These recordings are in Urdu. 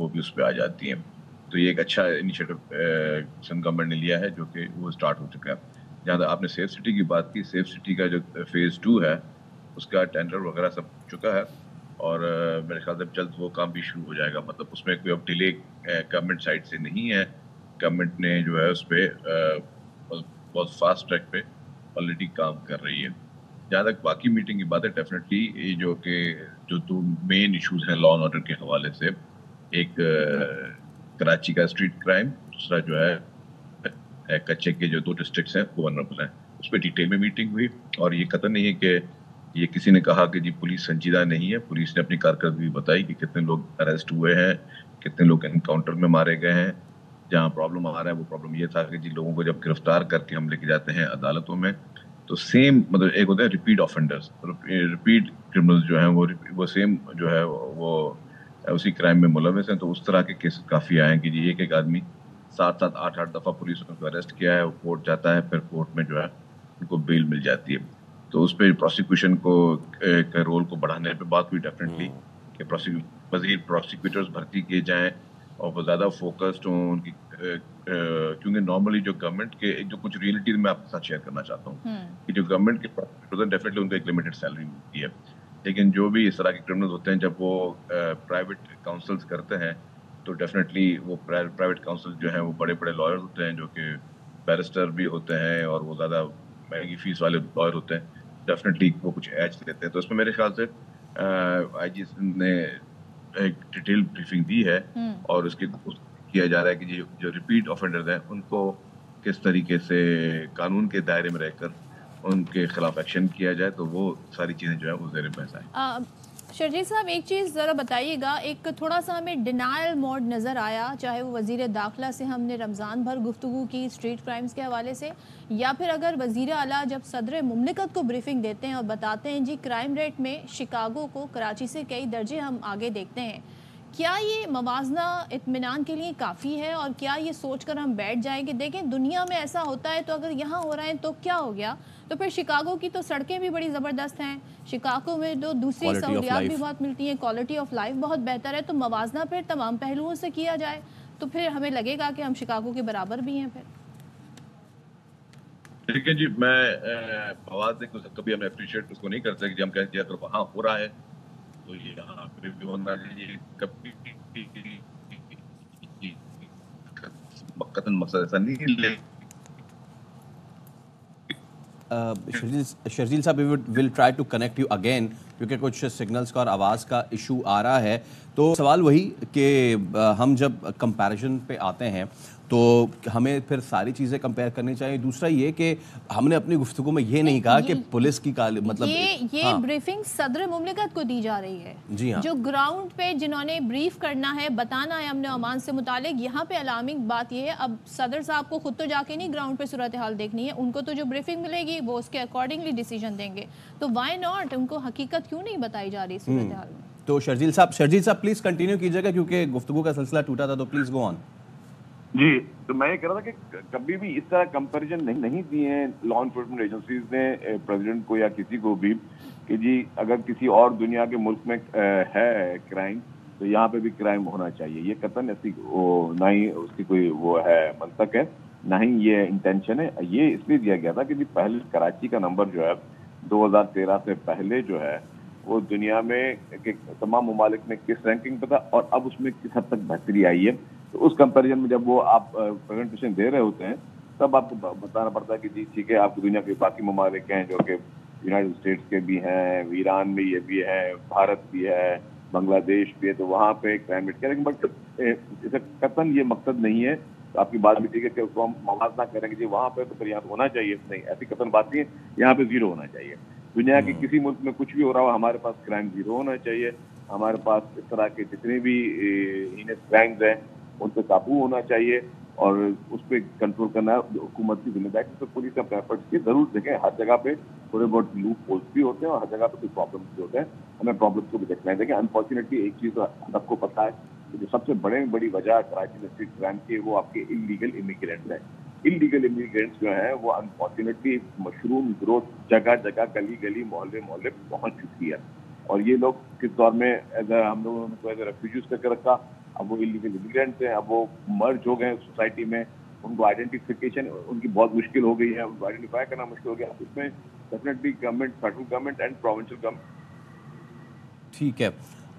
وہ بھی اس پہ آ جاتی ہیں. تو یہ ایک اچھا انیشیٹو سندھ گورنمنٹ نے لیا ہے جو کہ وہ اسٹارٹ ہو چکا ہے. جہاں تک آپ نے سیف سٹی کی بات کی, سیف سٹی کا جو فیز 2 ہے اس کا ٹینڈر وغیرہ سب ہو چکا ہے, اور میرے خیال سے جلد وہ کام بھی شروع ہو جائے گا. مطلب اس میں کوئی اب ڈیلے گورنمنٹ سائڈ سے نہیں ہے. گورنمنٹ نے جو ہے اس پہ بہت فاسٹ ٹریک پہ آلریڈی کام کر رہی ہے. جہاں تک باقی میٹنگ کی بات ہے, ڈیفینیٹلی جو دو مین ایشوز ہیں لا اینڈ آرڈر کے حوالے سے, ایک کراچی کا اسٹریٹ کرائم, دوسرا جو ہے کچے کے جو 2 ڈسٹرکٹس ہیں وہ ونربل ہیں, اس پہ ڈیٹیل میں میٹنگ ہوئی. اور یہ قطع نہیں ہے کہ یہ کسی نے کہا کہ جی پولیس سنجیدہ نہیں ہے. پولیس نے اپنی کارکردگی بتائی کہ کتنے لوگ اریسٹ ہوئے ہیں, کتنے لوگ انکاؤنٹر میں مارے گئے ہیں. جہاں پرابلم آ رہا ہے وہ پرابلم یہ تھا کہ جی لوگوں کو جب گرفتار کر کے ہم لے کے جاتے ہیں عدالتوں میں تو سیم مطلب ایک ہوتا ہے ریپیٹ آفینڈرز, ریپیٹ کرمنلز جو ہیں وہ سیم جو ہے وہ اسی کرائم میں ملوث ہیں. تو اس طرح کے کیسز کافی آئے ہیں کہ جی ایک آدمی 7 8 دفعہ پولیس نے اریسٹ کیا ہے, وہ کورٹ جاتا ہے, پھر کورٹ میں جو ہے ان کو بیل مل جاتی ہے. تو اس پہ پروسیکیوشن کے رول کو بڑھانے پہ بات ہوئی ڈیفینیٹلی کہ مزید پروسیکیوٹرز بھرتی کیے جائیں اور وہ زیادہ فوکسڈ ہوں ان کی, کیونکہ نارملی جو گورنمنٹ کے جو کچھ ریئلٹیز میں آپ کے ساتھ شیئر کرنا چاہتا ہوں کہ جو گورنمنٹ کے پروسیکیوٹرز ہیں ڈیفینیٹلی ان کو ایک لمیٹڈ سیلری ملتی ہے, لیکن جو بھی اس طرح کے کرمنلز ہوتے ہیں جب وہ پرائیویٹ کاؤنسلز کرتے ہیں تو ڈیفینیٹلی وہ پرائیویٹ کاؤنسل جو ہیں وہ بڑے بڑے لائرز ہوتے ہیں جو کہ بیرسٹر بھی ہوتے ہیں اور وہ زیادہ مہنگی فیس والے لائر ہوتے ہیں. ڈیفینیٹلی وہ کچھ ایج دیتے ہیں. تو اس میں میرے خیال سے آئی جی نے ایک ڈیٹیل بریفنگ دی ہے اور اس کیا جا رہا ہے کہ جو ریپیٹ آفینڈرز ہیں ان کو کس طریقے سے قانون کے دائرے میں رہ کر ان کے خلاف ایکشن کیا جائے, تو وہ ساری چیزیں جو ہیں وہ زیر بحث آئیں. شرجیل صاحب ایک چیز ذرا بتائیے گا, ایک تھوڑا سا ہمیں ڈینائل موڈ نظر آیا, چاہے وہ وزیر داخلہ سے ہم نے رمضان بھر گفتگو کی اسٹریٹ کرائمز کے حوالے سے, یا پھر اگر وزیر اعلیٰ جب صدر مملکت کو بریفنگ دیتے ہیں اور بتاتے ہیں جی کرائم ریٹ میں شکاگو کو کراچی سے کئی درجے ہم آگے دیکھتے ہیں, کیا یہ موازنہ اطمینان کے لیے کافی ہے؟ اور کیا یہ سوچ کر ہم بیٹھ جائیں کہ دیکھیں دنیا میں ایسا ہوتا ہے تو اگر یہاں ہو رہا ہے تو کیا ہو گیا, تو پھر شکاگو کی تو سڑکیں بھی بڑی زبردست ہیں, شکاگو میں تو دوسری سہولیات بھی بہت ملتی ہیں, کوالٹی آف لائف بہت بہتر ہے, تو موازنہ پھر تمام پہلوؤں سے کیا جائے تو پھر ہمیں لگے گا کہ ہم شکاگو کے برابر بھی ہیں. پھر ٹھیک ہے جی, میں آواز کبھی ہم اپریشیٹ اس کو نہیں کرتے کہ جی ہم کہتے ہیں اگر وہاں ہو رہا ہے تو یہ یہاں پھر بھی ہونا چاہیے. کبھی مقصد ایسا نہیں ہے. شرجیل صاحب will try to connect you again کیونکہ کچھ سگنلز کا اور آواز کا ایشو آ رہا ہے. تو سوال وہی کہ ہم جب کمپیریزن پہ آتے ہیں تو ہمیں پھر ساری چیزیں کمپیئر کرنی چاہیے. دوسرا یہ کہ ہم نے اپنی گفتگو میں یہ نہیں کہا کہ پولیس کی مطلب یہ بریفنگ صدر مملکت کو دی جا رہی ہے, جی ہاں, جو گراؤنڈ پہ جنہوں نے بریف کرنا ہے, بتانا ہے امن و امان سے متعلق. یہاں پہ الارمنگ بات یہ ہے, اب صدر صاحب کو خود تو جا کے نہیں گراؤنڈ پہ صورتحال دیکھنی ہے, ان کو تو جو بریفنگ ملے گی وہ اس کے اکارڈنگلی ڈیسیجن دیں گے. تو وائی ناٹ, ان کو حقیقت کیوں نہیں بتائی جا رہی صورتحال میں؟ تو شرجیل صاحب پلیز کنٹینیو کیجیے گا کیونکہ گفتگو کا سلسلہ ٹوٹا تھا, تو پلیز گو آن. جی, تو میں یہ کہہ رہا تھا کہ کبھی بھی اس طرح کمپیریزن نہیں دیے ہیں لا انفورسمنٹ ایجنسیز نے پریزیڈنٹ کو یا کسی کو بھی کہ جی اگر کسی اور دنیا کے ملک میں ہے کرائم تو یہاں پہ بھی کرائم ہونا چاہیے. یہ قطعاً ایسی نہ ہی اس کی کوئی وہ ہے منطق ہے, نہ ہی یہ انٹینشن ہے. یہ اس لیے دیا گیا تھا کہ جی پہلے کراچی کا نمبر جو ہے 2013 سے پہلے جو ہے وہ دنیا میں تمام ممالک میں کس رینکنگ پہ تھا اور اب اس میں کس حد تک بہتری آئی ہے. تو اس کمپیریزن میں جب وہ آپ پریزنٹیشن دے رہے ہوتے ہیں تب آپ کو بتانا پڑتا ہے کہ جی ٹھیک ہے, آپ کی دنیا کے باقی ممالک ہیں جو کہ یونائٹڈ اسٹیٹس کے بھی ہیں, ایران میں یہ بھی ہے, بھارت بھی ہے, بنگلہ دیش بھی ہے, تو وہاں پہ کرائم ریٹ کیا, لیکن بٹ اسے قطعاً یہ مقصد نہیں ہے. تو آپ کی بات بھی ٹھیک ہے کہ اس کو ہم موازنہ کریں کہ جی وہاں پہ تو پھر یہاں ہونا چاہیے, نہیں ایسی قطعاً بات نہیں ہے, یہاں پہ زیرو ہونا چاہیے. دنیا کے کسی ملک میں کچھ بھی ہو رہا ہو ہمارے پاس کرائم زیرو ہونا چاہیے. ہمارے پاس اس طرح کے جتنے بھی ہینس کرائمز ہیں ان پہ قابو ہونا چاہیے اور اس پہ کنٹرول کرنا حکومت کی ذمہ داری. تو پولیس اپنے ایفرٹس کی ضرور دیکھیں, ہر جگہ پہ تھوڑے بہت لوپ ہولز بھی ہوتے ہیں اور ہر جگہ پہ کوئی پرابلمس بھی ہوتے ہیں, ہمیں پرابلمس کو بھی دیکھنا ہے. دیکھیں انفارچونیٹلی ایک چیز سب کو پتہ ہے کہ جو سب سے بڑی وجہ کراچی میں اسٹریٹ کرائم کی وہ آپ کے انلیگل امیگرینٹس ہیں. انلیگل امیگرینٹس جو ہیں وہ انفارچونیٹلی مشروم گروتھ جگہ جگہ گلی گلی محلے پہنچ چکی ہے. اور یہ لوگ کس دور میں ہم لوگوں نے ایز اے ریفیوجیز کر کے رکھا. اب وہ ایلیگل امیگرینٹس ہیں, اب وہ مرج ہو گئے سوسائٹی میں, ان کو آئیڈینٹیفیکیشن ان کی بہت مشکل ہو گئی ہے, ان کو آئیڈینٹیفائی کرنا مشکل ہو گیا. اس میں definitely government, federal government and provincial government. ٹھیک ہے,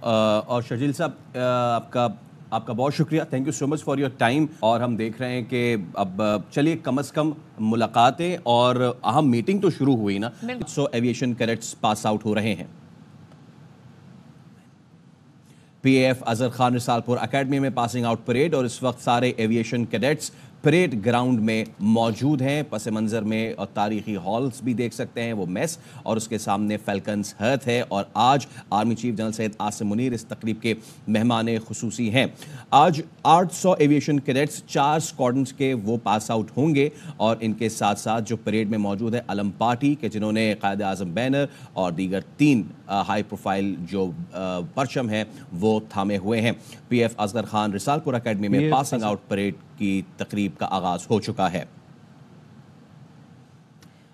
اور شرجیل صاحب آپ کا بہت شکریہ, thank you so much for your time. اور ہم دیکھ رہے ہیں کہ اب چلیے کم از کم ملاقاتیں اور اہم میٹنگ تو شروع ہوئی نا. 100 ایویشن کیڈٹس پاس آؤٹ ہو رہے ہیں. پی اے ایف اظہر خان رسال پور اکیڈمی میں پاسنگ آؤٹ پریڈ, اور اس وقت سارے ایویشن کیڈٹس پریڈ گراؤنڈ میں موجود ہیں. پس منظر میں اور تاریخی ہالز بھی دیکھ سکتے ہیں, وہ میس, اور اس کے سامنے فیلکنز ہرتھ ہے. اور آج army chief general Syed Asim Munir اس تقریب کے مہمان خصوصی ہیں. آج 800 ایویشن کیڈٹس 4 اسکواڈنز کے وہ پاس آؤٹ ہوں گے, اور ان کے ساتھ ساتھ جو پریڈ میں موجود ہے علم پارٹی کے, جنہوں نے قائد اعظم بینر اور دیگر 3 ہائی پروفائل جو پرچم ہیں وہ تھامے ہوئے ہیں. پی ایف اصغر خان رسال پور اکیڈمی میں پاسنگ آؤٹ پریڈ کی تقریب کا آغاز ہو چکا ہے.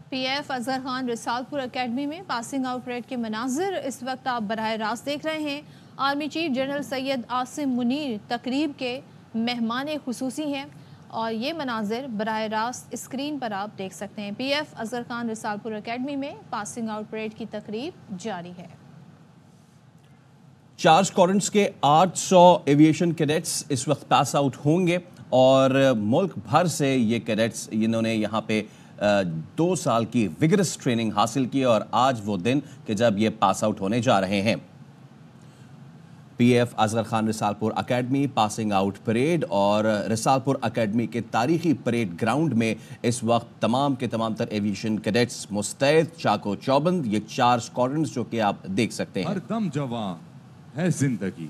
پی ایف اصغر خان رسال پور اکیڈمی میں پاسنگ آؤٹ پریڈ کے مناظر اس وقت آپ براہ راست دیکھ رہے ہیں. Army chief general Syed Asim Munir تقریب کے مہمان خصوصی ہیں, اور یہ مناظر براہ راست اسکرین پر آپ دیکھ سکتے ہیں. پی ایف اصغر خان رسال پور اکیڈمی میں پاسنگ آؤٹ پریڈ کی تقریب جاری ہے. 4 اسکواڈنز کے 800 ایویشن کیڈٹس اس وقت پاس آؤٹ ہوں گے, اور ملک بھر سے یہ کیڈٹس انہوں نے یہاں پہ 2 سال کی وگرس ٹریننگ حاصل کی, اور آج وہ دن کہ جب یہ پاس آؤٹ ہونے جا رہے ہیں. پی ایف اصغر خان رسال پور اکیڈمی پاسنگ آؤٹ پریڈ, اور رسال پور اکیڈمی کے تاریخی پریڈ گراؤنڈ میں اس وقت تمام کے تمام تر ایویشن کیڈٹس مستعد چاق و چوبند. یہ 4 اسکواڈرنز جو کہ آپ دیکھ سکتے ہیں. ہر دم جوان ہے زندگی.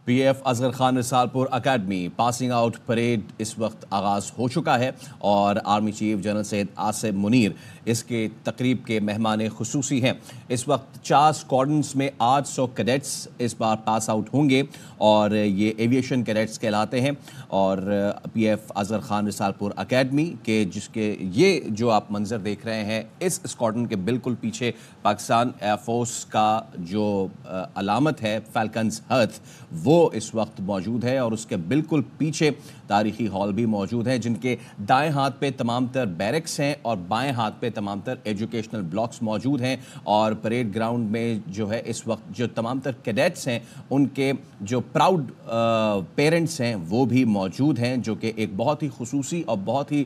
پی ایف اصغر خان رسال پور اکیڈمی پاسنگ آؤٹ پریڈ اس وقت آغاز ہو چکا ہے, اور army chief general Syed Asim Munir اس کے تقریب کے مہمان خصوصی ہیں. اس وقت 4 اسکواڈنز میں 800 کیڈٹس اس بار پاس آؤٹ ہوں گے, اور یہ ایویشن کیڈٹس کہلاتے ہیں. اور پی ایف اصغر خان رسال پور اکیڈمی کے جس کے یہ جو آپ منظر دیکھ رہے ہیں, اس اسکواڈن کے بالکل پیچھے پاکستان ایئر فورس کا جو علامت ہے فیلکنز ہرتھ وہ اس وقت موجود ہے, اور اس کے بالکل پیچھے تاریخی ہال بھی موجود ہے, جن کے دائیں ہاتھ پہ تمام تر بیرکس ہیں اور بائیں ہاتھ پہ تمام تر ایجوکیشنل بلاکس موجود ہیں. اور پریڈ گراؤنڈ میں جو ہے اس وقت جو تمام تر کیڈٹس ہیں ان کے جو پراؤڈ پیرنٹس ہیں وہ بھی موجود ہیں, جو کہ ایک بہت ہی خصوصی اور بہت ہی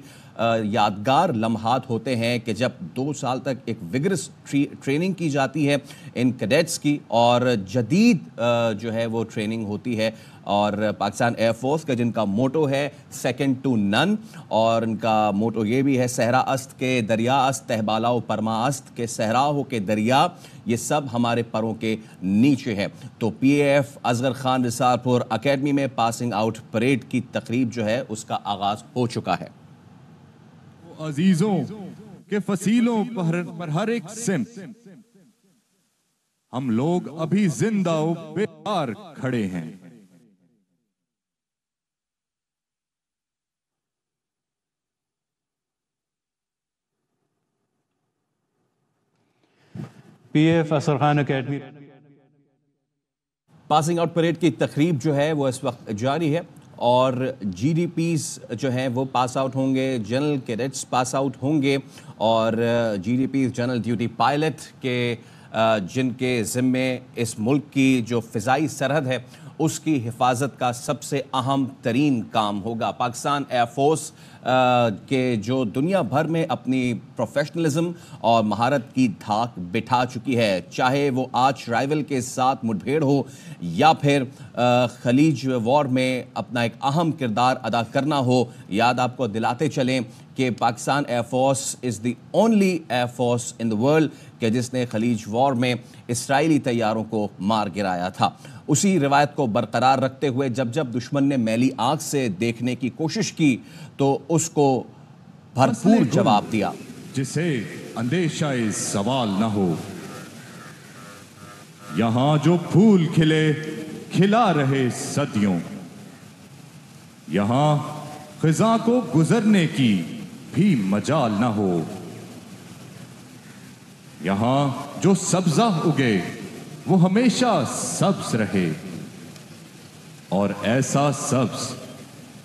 یادگار لمحات ہوتے ہیں کہ جب 2 سال تک ایک وگرس ٹریننگ کی جاتی ہے ان کیڈٹس کی, اور جدید جو ہے وہ ٹریننگ ہوتی ہے. اور پاکستان ایئر فورس کا جن کا موٹو ہے سیکنڈ ٹو نن, اور ان کا موٹو یہ بھی ہے صحرا است کے دریا است تہبالا و پرما است کے صحرا ہو کے دریا, یہ سب ہمارے پروں کے نیچے ہے. تو پی اے ایف اصغر خان رسال پور اکیڈمی میں پاسنگ آؤٹ پریڈ کی تقریب جو ہے اس کا آغاز ہو چکا ہے. عزیزوں کے فصیلوں پر ہر ایک سمت ہم لوگ ابھی زندہ و بیدار کھڑے ہیں. P F Asghar Khan academy passing out parade کی تقریب جو ہے وہ اس وقت جاری ہے, اور جی ڈی پیز جو ہیں وہ پاس آؤٹ ہوں گے, جنرل کیڈٹس پاس آؤٹ ہوں گے, اور G D Ps general duty pilot کے جن کے ذمے اس ملک کی جو فضائی سرحد ہے اس کی حفاظت کا سب سے اہم ترین کام ہوگا۔ پاکستان ایئر فورس کے جو دنیا بھر میں اپنی پروفیشنلزم اور مہارت کی دھاک بٹھا چکی ہے، چاہے وہ آج رائیول کے ساتھ مڈبھیڑ ہو یا پھر خلیج وار میں اپنا ایک اہم کردار ادا کرنا ہو۔ یاد آپ کو دلاتے چلیں کہ Pakistan air force is the only air force in the world کہ جس نے خلیج وار میں اسرائیلی طیاروں کو مار گرایا تھا۔ اسی روایت کو برقرار رکھتے ہوئے جب دشمن نے میلی آنکھ سے دیکھنے کی کوشش کی تو اس کو بھرپور جواب دیا، جسے اندیشہ زوال نہ ہو۔ یہاں جو پھول کھلے کھلا رہے صدیوں، یہاں خزاں کو گزرنے کی بھی مجال نہ ہو۔ یہاں جو سبزہ اگے وہ ہمیشہ سبز رہے، اور ایسا سبز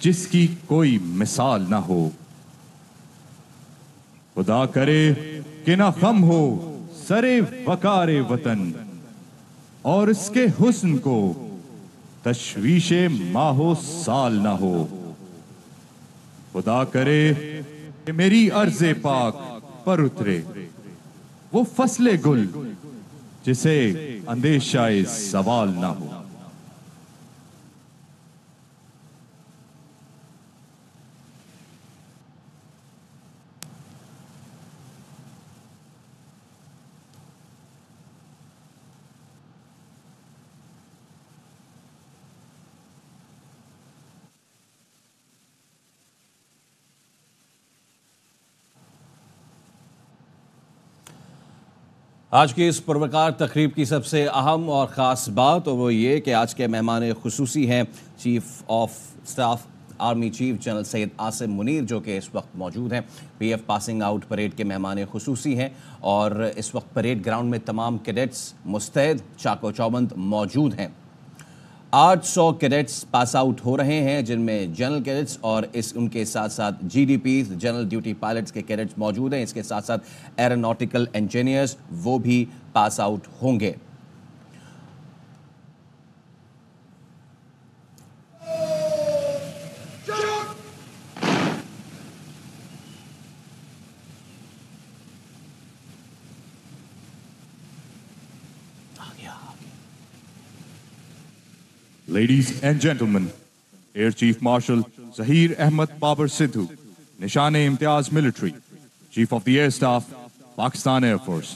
جس کی کوئی مثال نہ ہو۔ خدا کرے کہ نہ خم ہو سرے وقار وطن، اور اس کے حسن کو تشویش ماہ و سال نہ ہو۔ خدا کرے کہ میری ارض پاک پر اترے وہ فصل گل جسے اندیشہ زوال نہ ہو۔ آج کی اس پروقار تقریب کی سب سے اہم اور خاص بات وہ یہ کہ آج کے مہمان خصوصی ہیں chief of staff army chief general Syed Asim Munir, جو کہ اس وقت موجود ہیں۔ P F passing out parade کے مہمان خصوصی ہیں اور اس وقت پریڈ گراؤنڈ میں تمام کیڈٹس مستعد چاق و چوبند موجود ہیں۔ 800 کیڈٹس پاس آؤٹ ہو رہے ہیں، جن میں جنرل کیڈٹس اور ان کے ساتھ ساتھ G D Ps general duty pilots کے کیڈٹس موجود ہیں۔ اس کے ساتھ ساتھ ایروناٹیکل انجینئرز وہ بھی پاس آؤٹ ہوں گے۔ Ladies and gentlemen, Air Chief Marshal Zahir Ahmed Babar Sidhu, Nishan-e-Imtiaz Military, Chief of the Air Staff, Pakistan Air Force.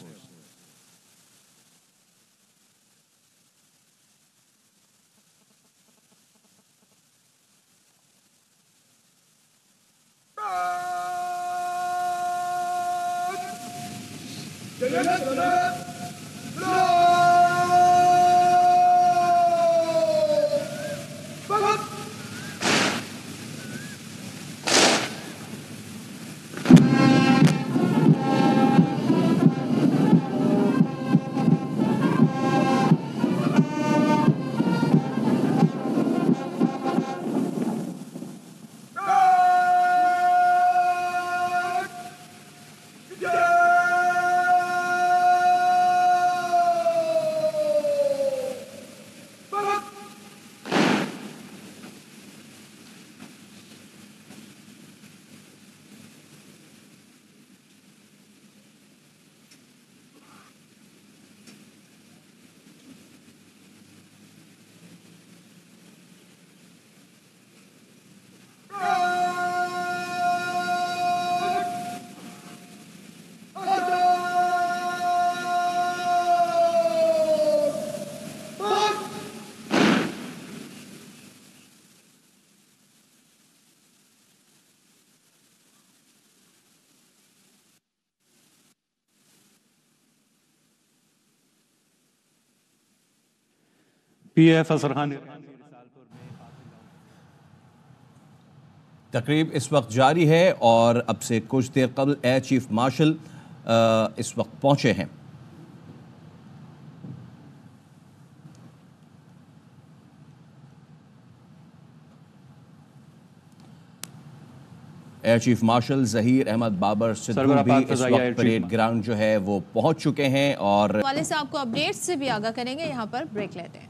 P F Asghar Khan تقریب اس وقت جاری ہے اور اب سے کچھ دیر قبل ایئر چیف مارشل اس وقت پہنچے ہیں۔ Air chief marshal Zaheer Ahmed Babar Sidhu بھی اس وقت پریڈ گراؤنڈ جو ہے وہ پہنچ چکے ہیں اور والد صاحب کو اپڈیٹ سے بھی آگاہ کریں گے۔ یہاں پر بریک لیتے ہیں۔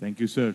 Thank you, sir.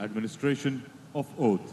Administration of oath.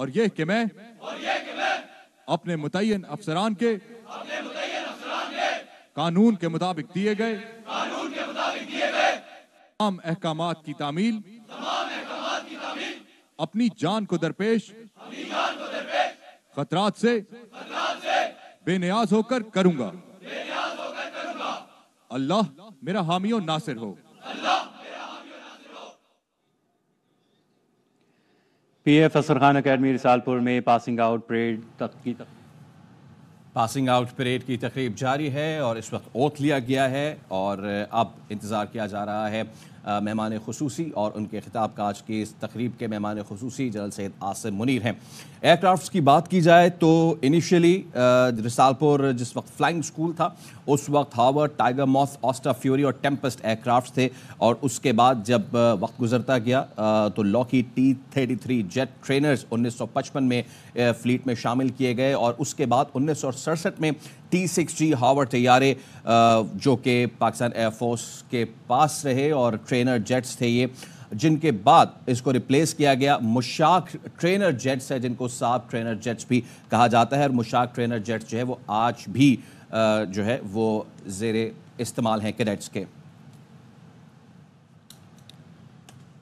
اور یہ کہ میں اپنے متعین افسران کے قانون کے مطابق دیے گئے تمام احکامات کی تعمیل اپنی جان کو درپیش خطرات سے بے نیاز ہو کر کروں گا. اللہ میرا حامی و ناصر ہو. پی ایف اسر خان اکیڈمی رسالپور میں پاسنگ آؤٹ پریڈ کی تقریب جاری ہے اور اس وقت اوتھ لیا گیا ہے اور اب انتظار کیا جا رہا ہے مہمان خصوصی اور ان کے خطاب کا. آج کی اس تقریب کے مہمان خصوصی جنرل سید عاصم منیر ہیں. ایئر کرافٹس کی بات کی جائے تو انیشیلی رسالپور جس وقت فلائنگ اسکول تھا اس وقت ہاورڈ، ٹائیگر موتھ، آسٹا فیوری اور ٹیمپسٹ ایئر کرافٹس تھے اور اس کے بعد جب وقت گزرتا گیا تو لاکہیڈ T-33 جیٹ ٹرینرز 1955 میں فلیٹ میں شامل کیے گئے اور اس کے بعد 1967 میں T-6G ہاورڈ طیارے جو کہ پاکستان ایئر فورس کے پاس رہے اور ٹرینر جیٹس تھے یہ، جن کے بعد اس کو ریپلیس کیا گیا مشاک ٹرینر جیٹس ہے جن کو ساب ٹرینر جیٹس بھی کہا جاتا ہے. اور مشاک ٹرینر جیٹس جو ہے وہ آج بھی جو ہے وہ زیر استعمال ہیں کیڈٹس کے.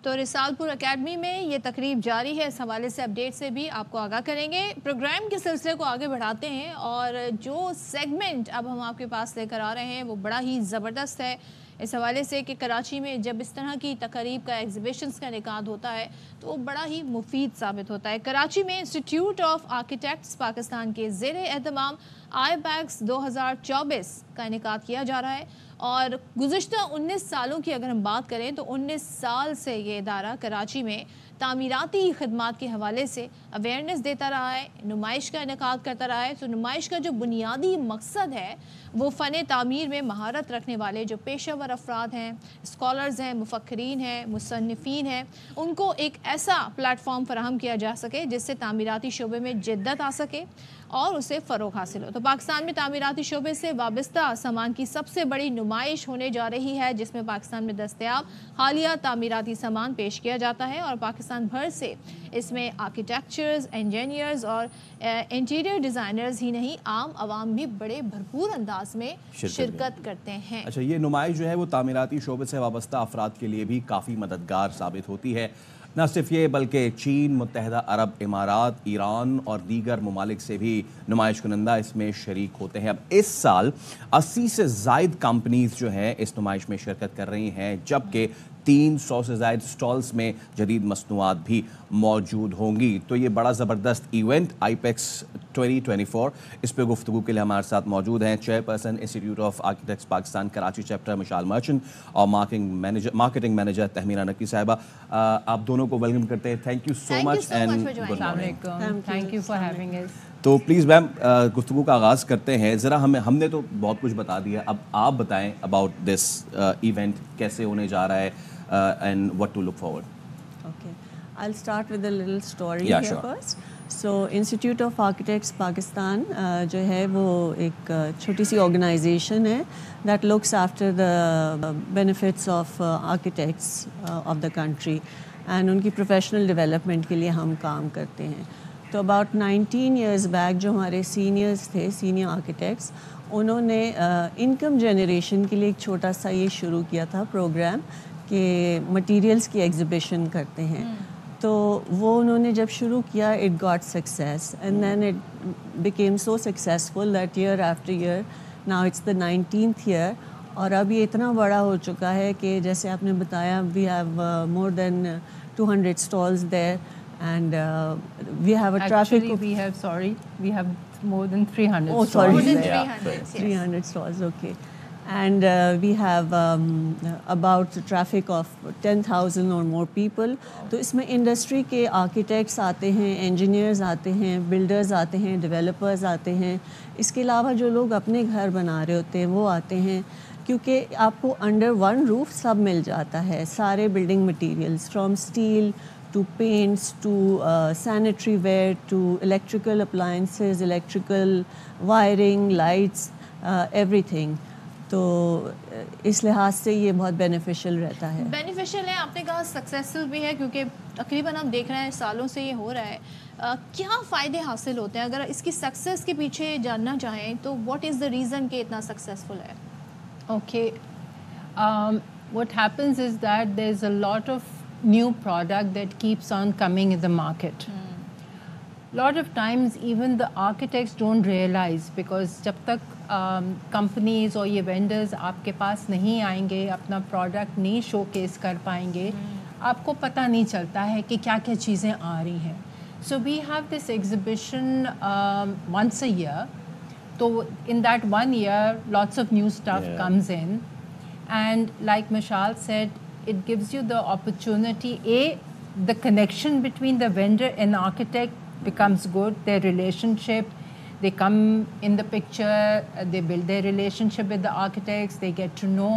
تو رسالپور اکیڈمی میں یہ تقریب جاری ہے. اس حوالے سے اپڈیٹ سے بھی آپ کو آگاہ کریں گے. پروگرام کے سلسلے کو آگے بڑھاتے ہیں اور جو سیگمنٹ اب ہم آپ کے پاس لے کر آ رہے ہیں وہ بڑا ہی زبردست ہے اس حوالے سے کہ کراچی میں جب اس طرح کی تقریب کا ایگزیبیشنز کا انعقاد ہوتا ہے تو وہ بڑا ہی مفید ثابت ہوتا ہے. کراچی میں انسٹیٹیوٹ آف آرکیٹیکٹس پاکستان کے زیر اہتمام IBEX 2024 کا انعقاد کیا جا رہا ہے اور گزشتہ 19 سالوں کی اگر ہم بات کریں تو 19 سال سے یہ ادارہ کراچی میں تعمیراتی خدمات کے حوالے سے اویئرنیس دیتا رہا ہے، نمائش کا انعقاد کرتا رہا ہے. تو نمائش کا جو بنیادی مقصد ہے وہ فن تعمیر میں مہارت رکھنے والے جو پیشہ ور افراد ہیں، اسکالرز ہیں، مفکرین ہیں، مصنفین ہیں، ان کو ایک ایسا پلیٹ فارم فراہم کیا جا سکے جس سے تعمیراتی شعبے میں جدت آ سکے اور اسے فروغ حاصل ہو. تو پاکستان میں تعمیراتی شعبے سے وابستہ سامان کی سب سے بڑی نمائش ہونے جا رہی ہے جس میں پاکستان میں دستیاب حالیہ تعمیراتی سامان پیش کیا جاتا ہے اور پاکستان بھر سے اس میں آرکیٹیکچرز، انجینئرز اور انٹیریئر ڈیزائنرز ہی نہیں عام عوام بھی بڑے بھرپور انداز میں شرکت کرتے ہیں. اچھا، یہ نمائش جو ہے وہ تعمیراتی شعبے سے وابستہ افراد کے لیے بھی کافی مددگار ثابت ہوتی ہے. نہ صرف یہ بلکہ چین، متحدہ عرب امارات، ایران اور دیگر ممالک سے بھی نمائش کنندہ اس میں شریک ہوتے ہیں. اب اس سال 80 سے زائد کمپنیز جو ہیں اس نمائش میں شرکت کر رہی ہیں جبکہ 300 سے زائد سٹالز میں جدید مصنوعات بھی موجود ہوں گی. تو یہ بڑا زبردست ایونٹ IBEX 2024 اس پہ گفتگو کے لیے ہمارے ساتھ موجود ہیں chairperson institute of architects Pakistan Karachi chapter Mashal Merchant اور مارکیٹنگ مینیجر تہمینہ نقوی صاحبہ. آپ دونوں کو ویلکم کرتے ہیں. Thank you so much and good morning. Thank you for having us. تو پلیز میم گفتگو کا آغاز کرتے ہیں. ذرا ہم نے تو بہت کچھ بتا دیا، اب آپ بتائیں اباؤٹ دس ایونٹ کیسے ہونے جا رہا ہے and what to look forward. Okay, I'll start with a little story Yeah, here sure. first. So Institute of Architects Pakistan جو ہے وہ ایک چھوٹی سی آرگنائزیشن ہے that looks after the benefits of architects of the country and ان کی professional development کے لیے ہم کام کرتے ہیں. تو about 19 years back جو ہمارے سینئرز تھے، سینئر آرکیٹیکٹس، انہوں نے انکم جنریشن کے لیے ایک چھوٹا سا یہ شروع کیا تھا پروگرام کہ مٹیریلز کی ایگزیبیشن کرتے ہیں. تو وہ انہوں نے جب شروع کیا it got success and then it became so successful that year after year now it's the 19th year اور اب یہ اتنا بڑا ہو چکا ہے کہ جیسے آپ نے بتایا we have more than 200 stalls there and we have a traffic Actually, we have more than 300 Oh, stalls sorry. More than there. 300, yes. 300 stalls, okay. And we have about traffic of 10,000 or more people. تو اس میں انڈسٹری کے آرکیٹیکٹس آتے ہیں، انجینئرز آتے ہیں، بلڈرز آتے ہیں، ڈیولپرز آتے ہیں. اس کے علاوہ جو لوگ اپنے گھر بنا رہے ہوتے ہیں وہ آتے ہیں کیونکہ آپ کو انڈر ون روف سب مل جاتا ہے، سارے building materials from steel to paints to sanitary ware to electrical appliances, electrical wiring, lights, everything. تو اس لحاظ سے یہ بہت بینیفیشیل رہتا ہے. بینیفیشیل ہے، آپ نے کہا سکسیسفل بھی ہے کیونکہ تقریباً ہم دیکھ رہے ہیں سالوں سے یہ ہو رہا ہے. کیا فائدے حاصل ہوتے ہیں؟ اگر اس کی سکسیس کے پیچھے جاننا چاہیں تو واٹ از دا ریزن کہ اتنا سکسیزفل ہے؟ Okay. What happens is that there's a lot of new product that keeps on coming in the market. Lot of times even the architects don't realize, because jab tak companies or ye vendors aapke paas nahi aayenge, apna product nahi showcase kar payenge, aapko pata nahi chalta hai ki kya kya cheezein aa rahi hain. So we have this exhibition once a year. So in that 1 year, lots of new stuff comes in, and like Mishal said, it gives you the opportunity. The connection between the vendor and architect becomes good. Their relationship, they come in the picture. They build their relationship with the architects. They get to know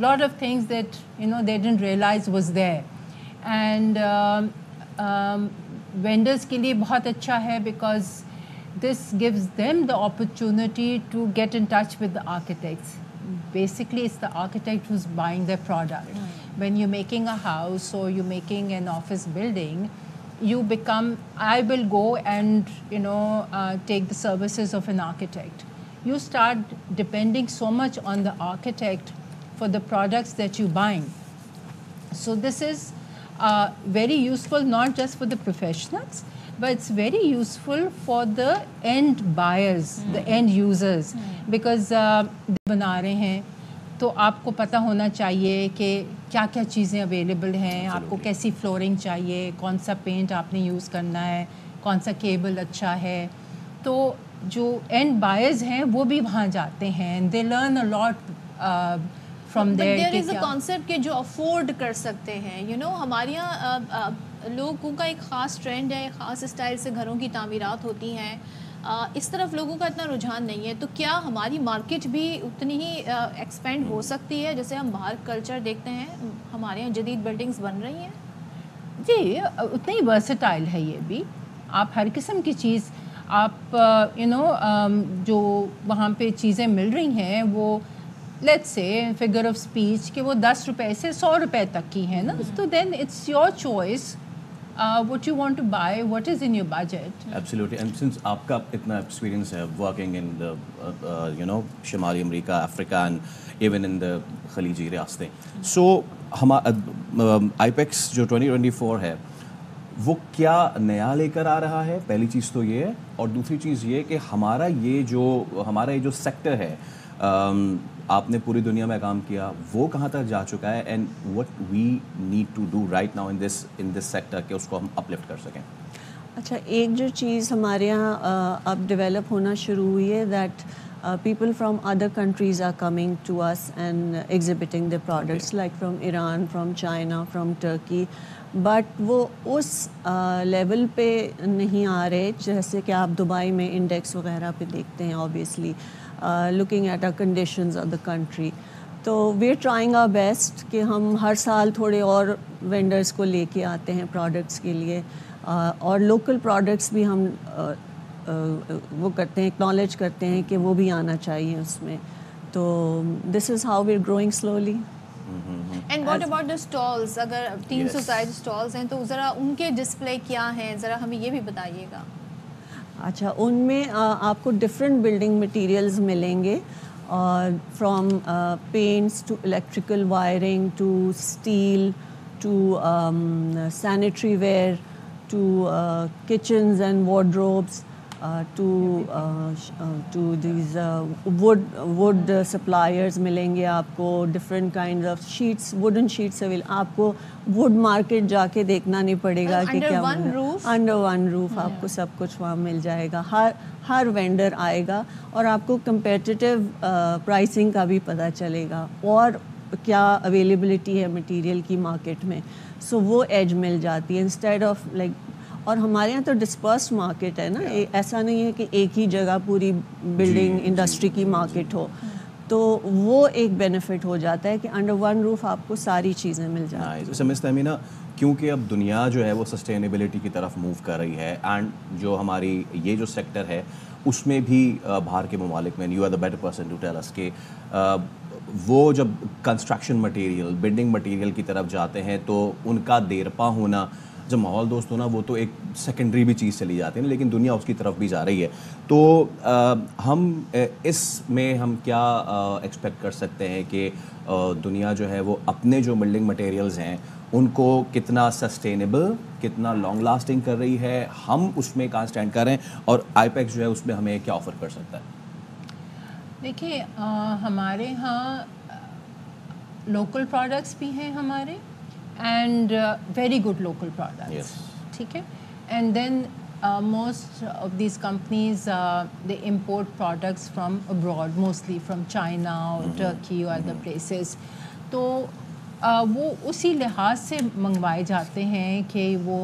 Lot of things that they didn't realize was there, and vendors کے لیے بہت اچھا ہے because this gives them the opportunity to get in touch with the architects. Basically, it's the architect who's buying their product. When you're making a house or you're making an office building, I will go and take the services of an architect. You start depending so much on the architect for the products that you're buying. So this is very useful not just for the professionals, but it's very useful for the end buyers, the end users, because بنا رہے ہیں تو آپ کو پتہ ہونا چاہیے کہ کیا کیا چیزیں اویلیبل ہیں, آپ کو کیسی فلورنگ چاہیے, کون سا پینٹ آپ نے یوز کرنا ہے, کون سا کیبل اچھا ہے. تو جو اینڈ بائرز ہیں وہ بھی وہاں جاتے ہیں, they learn a lot from there. But there is a concept کہ جو افورڈ کر سکتے ہیں. ہمارے یہاں لوگوں کا ایک خاص ٹرینڈ ہے, خاص اسٹائل سے گھروں کی تعمیرات ہوتی ہیں, اس طرف لوگوں کا اتنا رجحان نہیں ہے. تو کیا ہماری مارکیٹ بھی اتنی ہی ایکسپینڈ ہو سکتی ہے جیسے ہم باہر کلچر دیکھتے ہیں؟ ہمارے یہاں جدید بلڈنگز بن رہی ہیں. جی اتنا ہی ورسٹائل ہے یہ بھی. آپ ہر قسم کی چیز آپ جو وہاں پہ چیزیں مل رہی ہیں وہ let's say figure of speech کہ وہ 10 روپے سے 100 روپے تک کی ہیں نا. تو then it's your choice what you want to buy, what is in your budget. Absolutely. And since آپ کا اتنا experience ہے working in the شمالی امریکہ, افریقہ and even in the خلیجی ریاستیں, so IPEX جو 2024 ہے وہ کیا نیا لے کر آ رہا ہے؟ پہلی چیز تو یہ ہے, اور دوسری چیز یہ کہ ہمارا یہ جو سیکٹر ہے, آپ نے پوری دنیا میں کام کیا, وہ کہاں تک جا چکا ہے, and what we need to do right now in this sector کہ اس کو ہم اپلفٹ کر سکیں. اچھا, ایک جو چیز ہمارے یہاں اب ڈیولپ ہونا شروع ہوئی ہے, that people from other countries are coming to us and exhibiting their products, like from Iran, from China, from Turkey, but وہ اس لیول پہ نہیں آ رہے جیسے کہ آپ دبئی میں انڈیکس وغیرہ پہ دیکھتے ہیں. obviously looking at our conditions of the country, تو we're trying our best کہ ہم ہر سال تھوڑے اور وینڈرس کو لے کے آتے ہیں پروڈکٹس کے لیے, اور لوکل پروڈکٹس بھی ہم وہ کرتے ہیں, اکنالج کرتے ہیں کہ وہ بھی آنا چاہیے اس میں. تو this is how we are growing slowly. And what about the stalls? اگر 300 زائد اسٹالس ہیں تو ذرا ان کے ڈسپلے کیا ہیں, ذرا ہمیں یہ بھی بتائیے گا. اچھا, ان میں آپ کو ڈفرینٹ بلڈنگ مٹیریلز ملیں گے, from paints to electrical wiring to steel to sanitary ware to kitchens and wardrobes to these wood suppliers ملیں گے آپ کو. different kinds of sheets, wooden sheets آپ کو wood market جا کے دیکھنا نہیں پڑے گا کہ کیا under one roof آپ کو سب کچھ وہاں مل جائے گا. ہر وینڈر آئے گا اور آپ کو competitive pricing کا بھی پتہ چلے گا اور کیا اویلیبلٹی ہے مٹیریل کی مارکیٹ میں. سو وہ ایج مل جاتی ہے انسٹیڈ آف لائک. اور ہمارے یہاں تو ڈسپرسڈ مارکیٹ ہے نا, ایسا نہیں ہے کہ ایک ہی جگہ پوری بلڈنگ انڈسٹری کی مارکیٹ ہو. تو وہ ایک بینیفٹ ہو جاتا ہے کہ انڈر ون روف آپ کو ساری چیزیں مل جاتی ہیں. مس تہمینہ, کیونکہ اب دنیا جو ہے وہ سسٹینیبلٹی کی طرف موو کر رہی ہے, اینڈ جو ہماری یہ جو سیکٹر ہے اس میں بھی باہر کے ممالک میں, you are the better person to tell us کہ وہ جب کنسٹرکشن مٹیریل بلڈنگ مٹیریل کی طرف جاتے ہیں تو ان کا دیرپا ہونا جب ماحول دوست ہونا وہ تو ایک سیکنڈری بھی چیز چلی جاتی ہے نا, لیکن دنیا اس کی طرف بھی جا رہی ہے. تو ہم اس میں ہم کیا ایکسپیکٹ کر سکتے ہیں کہ دنیا جو ہے وہ اپنے جو بلڈنگ مٹیریلز ہیں ان کو کتنا سسٹینیبل, کتنا لانگ لاسٹنگ کر رہی ہے, ہم اس میں کہاں اسٹینڈ کر رہے ہیں, اور آئی پیکس جو ہے اس میں ہمیں کیا آفر کر سکتا ہے؟ دیکھیے ہمارے ہاں لوکل پروڈکٹس بھی ہیں ہمارے, and very good local products, ٹھیک ہے. And then most of these companies they import products from abroad, mostly from China or Turkey or other places. تو وہ اسی لحاظ سے منگوائے جاتے ہیں کہ وہ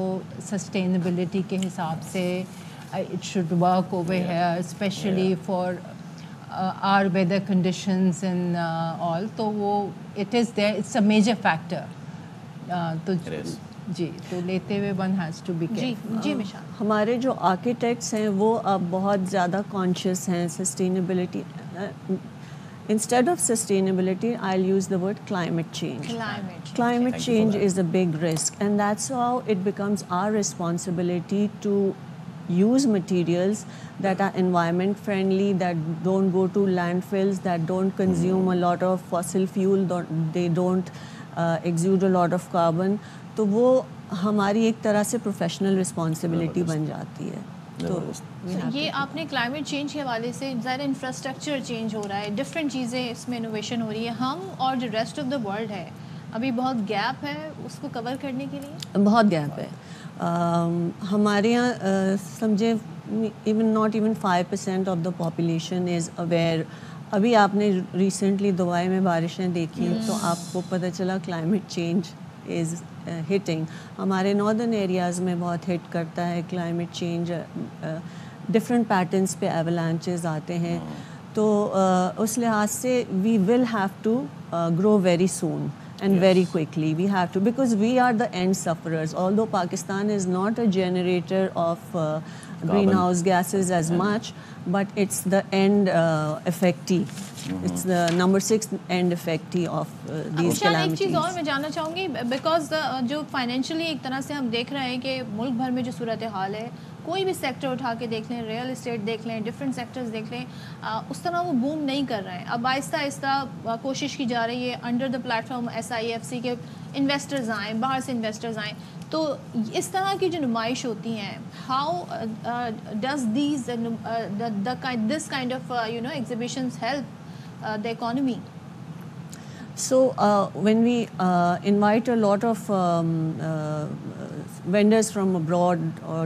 سسٹینیبلٹی کے حساب سے it should work over here, especially for our weather conditions and all. تو وہ it is there, it's a major factor. تو جی تو لیتے ہوئے one has to be careful. جی مشال, ہمارے جو آرکیٹیکٹس ہیں وہ اب بہت زیادہ کانشیس ہیں sustainability. Instead of sustainability I will use the word climate change. Climate change is a big risk, and that's how it becomes our responsibility to use materials that are environment friendly, that don't go to landfills, that don't consume a lot of fossil fuel, they don't exude a lot of carbon. تو وہ ہماری ایک طرح سے پروفیشنل رسپانسبلٹی بن جاتی ہے. تو یہ آپ نے کلائمیٹ چینج کے حوالے سے ظاہر انفراسٹرکچر چینج ہو رہا ہے, ڈفرینٹ چیزیں اس میں انوویشن ہو رہی ہے. ہم اور جو ریسٹ آف دا ورلڈ ہے ابھی بہت گیپ ہے اس کو کور کرنے کے لیے, بہت گیپ ہے. ہمارے یہاں سمجھے not even 5% of the population is aware. ابھی آپ نے ریسنٹلی دبئی میں بارشیں دیکھی تو آپ کو پتہ چلا کلائمیٹ چینج از ہٹنگ. ہمارے ناردرن ایریاز میں بہت ہٹ کرتا ہے کلائمیٹ چینج. ڈفرینٹ پیٹرنس پہ ایولانچز آتے ہیں. تو اس لحاظ سے we will have to grow very soon and very quickly. We have to, because we are the end sufferers. Although Pakistan is not a generator of greenhouse gases as much, but it's the end effectee. It's the number 6 end effectee of these calamities. ایک چیز اور میں جاننا چاہوں گی, بیکاز جو فائنینشلی ایک طرح سے ہم دیکھ رہے ہیں کہ ملک بھر میں جو صورتحال ہے, کوئی بھی سیکٹر اٹھا کے دیکھ لیں, ریئل اسٹیٹ دیکھ لیں, ڈفرینٹ سیکٹرز دیکھ لیں, اس طرح وہ بوم نہیں کر رہے ہیں. اب آہستہ آہستہ کوشش کی جا رہی ہے under the plate form SIFC کے انویسٹرز آئیں, باہر سے انویسٹرز آئیں. تو اس طرح کی جو نمائش ہوتی ہیں, how does these this kind of exhibitions help the economy? So when we invite a lot of vendors from abroad or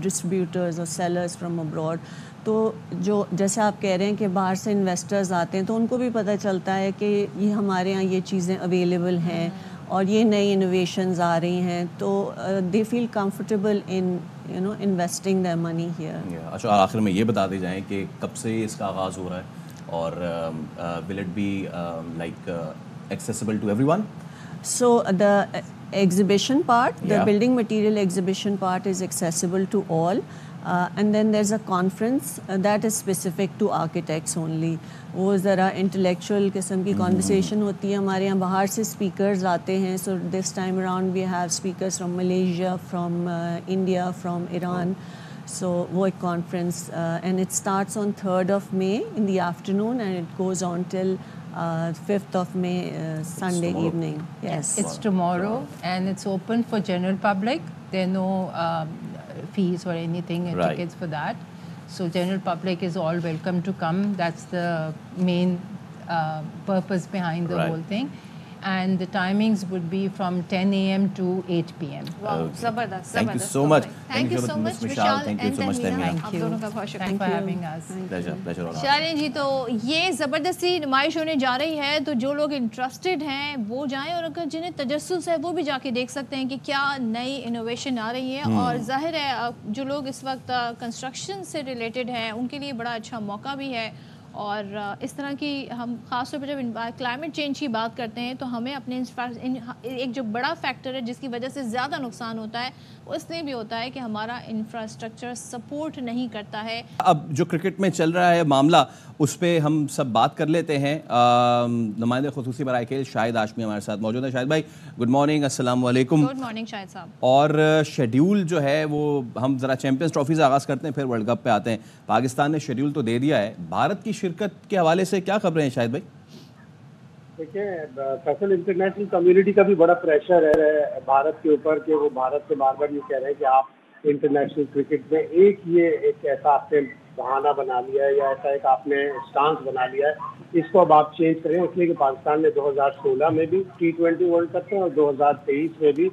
distributors or sellers from abroad, تو جو جیسے آپ کہہ رہے ہیں کہ باہر سے انویسٹرز آتے ہیں تو ان کو بھی پتہ چلتا ہے کہ یہ ہمارے ہاں یہ چیزیں اویلیبل ہیں اور یہ نئی انوویشنز آ رہی ہیں, تو they feel comfortable in investing their money here. اچھا, آخر میں یہ بتا دی جائیں کہ کب سے اس کا آغاز ہو رہا ہے, اور will it be like accessible to everyone? So the exhibition part, the building material exhibition part is accessible to all, and then there's a conference that is specific to architects only. وہ ذرا انٹلیکچوئل قسم کی conversation ہوتی ہے. ہمارے یہاں باہر سے speakers آتے ہیں. So this time around we have speakers from Malaysia, from India, from Iran. So وہ ایک conference and it starts on 3rd of May in the afternoon and it goes on till 5th of May Sunday evening. Yes, it's tomorrow and it's open for general public. There are no fees or anything, tickets for that. So general public is all welcome to come. That's the main purpose behind the whole thing. And the timings would be from 10 a.m. to 8 p.m. Wow, zabardast. Thank you so much. Thank you so much, Vishal. Thank you so much, Tanvina. Thank you. Thank you for having us. Pleasure. چلیں جی, تو یہ زبردستی نمائش ہونے جا رہی ہے, تو جو لوگ انٹرسٹڈ ہیں وہ جائیں, اور اگر جنہیں تجسس ہے وہ بھی جا کے دیکھ سکتے ہیں کہ کیا نئی انوویشن آ رہی ہے. اور ظاہر ہے جو لوگ اس وقت کنسٹرکشن سے ریلیٹڈ ہیں ان کے لیے بڑا اچھا موقع بھی ہے, اور اس طرح کی ہم خاص طور پہ جب کلائمیٹ چینج کی بات کرتے ہیں تو ہمیں اپنے ایک جو بڑا فیکٹر ہے جس کی وجہ سے زیادہ نقصان ہوتا ہے وہ اس لیے بھی ہوتا ہے کہ ہمارا انفراسٹرکچر سپورٹ نہیں کرتا ہے. اب جو کرکٹ میں چل رہا ہے معاملہ اس پہ ہم سب بات کر لیتے ہیں. نمائندہ خصوصی برائے کھیل شاہد ہاشمی ہمارے ساتھ موجود ہیں. شاہد بھائی گڈ مارننگ, السلام علیکم. گڈ مارننگ شاہد صاحب. اور شیڈیول جو ہے وہ ہم ذرا چیمپئنز ٹرافی سے آغاز کرتے ہیں پھر ورلڈ کپ پہ آتے ہیں. پاکستان نے شیڈیول تو دے دیا ہے, بھارت کی شرکت کے حوالے سے کیا خبریں ہیں شاہد بھائی؟ دیکھیں فیصل, انٹرنیشنل کمیونٹی کا بھی بڑا پریشر ہے بھارت کے اوپر کہ وہ بھارت سے بار بار یہ کہہ رہے ہیں کہ آپ انٹرنیشنل کرکٹ میں ایک ایسا آپ نے بہانہ بنا لیا ہے یا ایسا ایک آپ نے اسٹانس بنا لیا ہے, اس کو اب آپ چینج کریں. اس لیے کہ پاکستان نے 2016 میں بھی T20 ورلڈ کپ میں اور 2023 میں بھی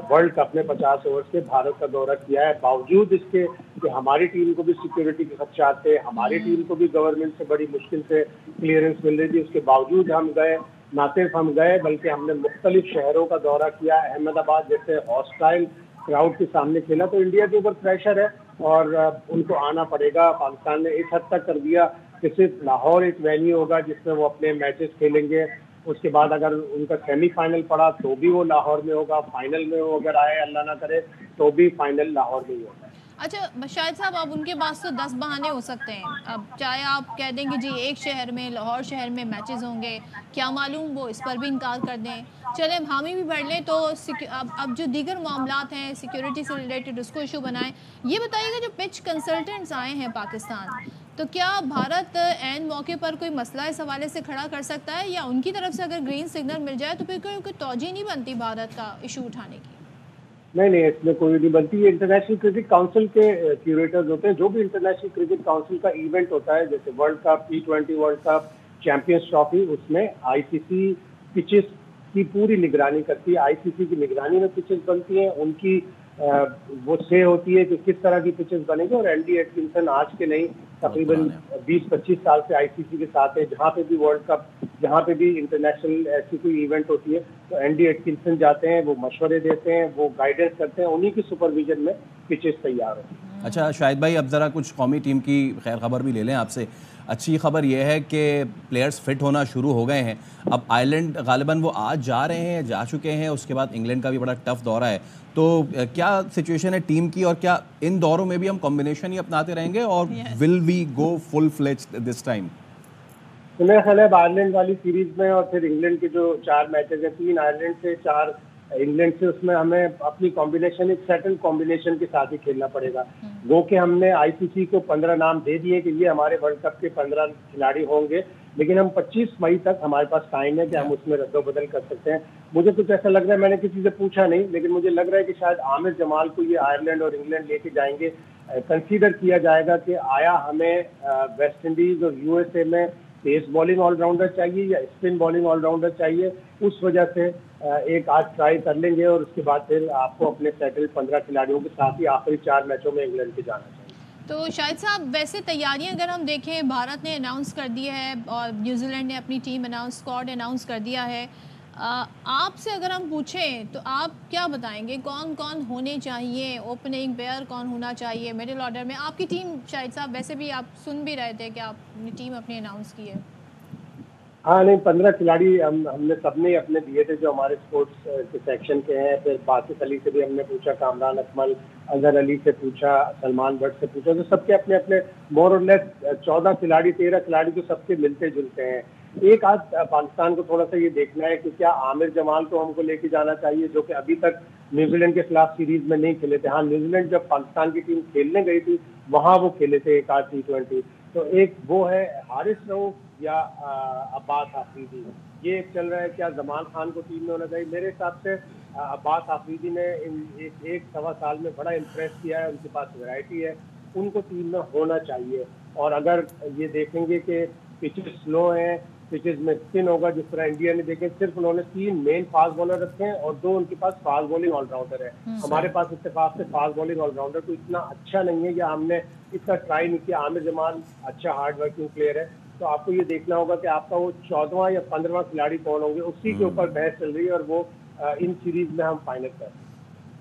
ورلڈ کپ میں 50 اوورز کے بھارت کا دورہ کیا ہے. باوجود اس کے کہ ہماری ٹیم کو بھی سیکیورٹی کے خدشات تھے, ہماری ٹیم کو بھی گورنمنٹ سے بڑی مشکل سے کلیئرنس مل رہی تھی, اس کے باوجود ہم گئے. نہ صرف ہم گئے بلکہ ہم نے مختلف شہروں کا دورہ کیا. احمد آباد جیسے ہاسٹائل کراؤڈ کے سامنے کھیلا. تو انڈیا کے اوپر پریشر ہے اور ان کو آنا پڑے گا. پاکستان نے اس حد تک کر دیا کہ صرف لاہور ایک وینیو ہوگا جس میں وہ اپنے میچز کھیلیں گے. اس کے بعد اگر ان کا سیمی فائنل پڑا تو بھی وہ لاہور میں ہوگا, فائنل میں وہ اگر آئے اللہ نہ کرے تو بھی فائنل لاہور میں ہی ہوگا. اچھا شاہد صاحب, اب ان کے پاس تو 10 بہانے ہو سکتے ہیں. اب چاہے آپ کہہ دیں کہ جی ایک شہر میں, لاہور شہر میں میچز ہوں گے, کیا معلوم وہ اس پر بھی انکار کر دیں. چلیں حامی بھی بڑھ لیں تو اب جو دیگر معاملات ہیں سیکیورٹی سے ریلیٹڈ اس کو ایشو بنائیں. یہ بتائیے گا جو پچ کنسلٹنٹس آئے ہیں پاکستان, تو کیا بھارت عین موقع پر کوئی مسئلہ اس حوالے سے کھڑا کر سکتا ہے, یا ان کی طرف سے اگر گرین سگنل مل جائے تو پھر کوئی توجہ نہیں بنتی بھارت کا ایشو اٹھانے کی؟ نہیں, اس میں کوئی نہیں بنتی. یہ انٹرنیشنل کرکٹ کاؤنسل کے کیوریٹرز ہوتے ہیں. جو بھی انٹرنیشنل کرکٹ کاؤنسل کا ایونٹ ہوتا ہے جیسے world cup, T20 world cup, champions trophy, اس میں آئی سی سی پچز کی پوری نگرانی کرتی ہے. آئی سی سی کی نگرانی میں پچز بنتی ہیں, ان کی وہ سے ہوتی ہے کہ کس طرح کی پچز بنے گی. اور اینڈی ایٹکنسن آج کے نہیں تقریباً 20-25 سال سے آئی سی سی کے ساتھ ہے. جہاں پہ بھی ورلڈ کپ, جہاں پہ بھی انٹرنیشنل ایسی کوئی ایونٹ ہوتی ہے تو اینڈی ایٹکنسن جاتے ہیں, وہ مشورے دیتے ہیں, وہ گائیڈنس کرتے ہیں, انہی کی سپرویژن میں پچز تیار ہوتی ہیں. اچھا شاہد بھائی, اب ذرا کچھ قومی ٹیم کی خیر خبر بھی لے لیں آپ سے. اچھی خبر یہ ہے کہ پلیئرز فٹ ہونا شروع ہو گئے ہیں. اب آئرلینڈ غالباً وہ آج جا رہے ہیں, جا چکے ہیں, اس کے بعد انگلینڈ کا بھی بڑا ٹف دورہ ہے. تو کیا سچویشن ہے ٹیم کی, اور کیا ان دوروں میں بھی ہم کمبینیشن ہی اپناتے رہیں گے, اور ول وی گو فل فلیجڈ دس ٹائم؟ تو میرا خیال ہے آئرلینڈ والی سیریز میں اور پھر انگلینڈ کے جو 4 میچز ہیں, 3 آئرلینڈ سے 4 انگلینڈ سے, اس میں ہمیں اپنی کمبینیشن ایک سیٹل کمبینیشن کے ساتھ ہی کھیلنا پڑے گا. وہ کہ ہم نے آئی سی سی کو 15 نام دے دیے کہ یہ ہمارے ورلڈ کپ کے 15 کھلاڑی ہوں گے, لیکن ہم 25 مئی تک ہمارے پاس ٹائم ہے کہ ہم اس میں رد و بدل کر سکتے ہیں. مجھے کچھ ایسا لگ رہا ہے, میں نے کسی سے پوچھا نہیں, لیکن مجھے لگ رہا ہے کہ شاید عامر جمال کو یہ آئرلینڈ اور انگلینڈ لے کے جائیں گے. کنسیڈر کیا جائے گا کہ آیا ہمیں ویسٹ انڈیز اور یو ایس اے میں تیز بالنگ آل راؤنڈر چاہیے یا اسپن بالنگ آل راؤنڈر چاہیے. اس وجہ سے ایک آج ٹرائی کر لیں گے اور اس کے بعد پھر آپ کو اپنے سیٹل 15 کھلاڑیوں کے ساتھ ہی آخری 4 میچوں میں انگلینڈ کے جانا چاہیے. تو شاہد صاحب ویسے تیاریاں اگر ہم دیکھیں, بھارت نے اناؤنس کر دی ہے اور نیوزی لینڈ نے اپنی ٹیم اسکواڈ اناؤنس کر دیا ہے. آپ سے اگر ہم پوچھیں تو آپ کیا بتائیں گے, کون کون ہونے چاہیے, اوپننگ پیئر کون ہونا چاہیے مڈل آرڈر میں آپ کی ٹیم؟ شاہد صاحب ویسے بھی آپ سن بھی رہے تھے کہ آپ نے ٹیم اپنی اناؤنس کی ہے. ہاں نہیں, 15 کھلاڑی ہم نے سب نے اپنے دیے تھے جو ہمارے اسپورٹس کے سیکشن کے ہیں. پھر باسط علی سے بھی ہم نے پوچھا, کامران اکمل, اظہر علی سے پوچھا, سلمان بٹ سے پوچھا. تو سب کے اپنے اپنے مور اور لیس 14 کھلاڑی 13 کھلاڑی تو سب کے ملتے جلتے ہیں. ایک آج پاکستان کو تھوڑا سا یہ دیکھنا ہے کہ کیا عامر جمال کو ہم کو لے کے جانا چاہیے, جو کہ ابھی تک نیوزی لینڈ کے خلاف سیریز میں نہیں کھیلے تھے. ہاں نیوزی لینڈ جب پاکستان کی ٹیم کھیلنے گئی تھی وہاں وہ کھیلے تھے ایک آج T20. تو ایک وہ ہے حارث رؤف یا عباس آفریدی. یہ ایک چل رہا ہے کیا زمان خان کو ٹیم میں ہونا چاہیے. میرے حساب سے عباس آفریدی نے ایک سوا سال میں بڑا امپریس کیا ہے, ان کے پاس ویرائٹی ہے, ان کو ٹیم میں ہونا چاہیے. اور اگر یہ دیکھیں گے کہ پچز سلو ہیں, پچز میں اسپن ہوگا, جس طرح انڈیا نے دیکھیں صرف انہوں نے 3 مین فاسٹ بالر رکھے ہیں اور 2 ان کے پاس فاسٹ بالنگ آل راؤنڈر ہے. ہمارے پاس اتفاق سے فاسٹ بالنگ آل راؤنڈر تو اتنا اچھا نہیں ہے یا ہم نے اتنا ٹرائی نہیں کیا. عامر جمال اچھا ہارڈ ورکنگ پلیئر ہے, تو آپ کو یہ دیکھنا ہوگا کہ آپ کا وہ 14واں یا 15واں کھلاڑی کون ہوں گے, اسی کے اوپر بحث چل رہی ہے اور وہ ان سیریز میں ہم فائنل کریں.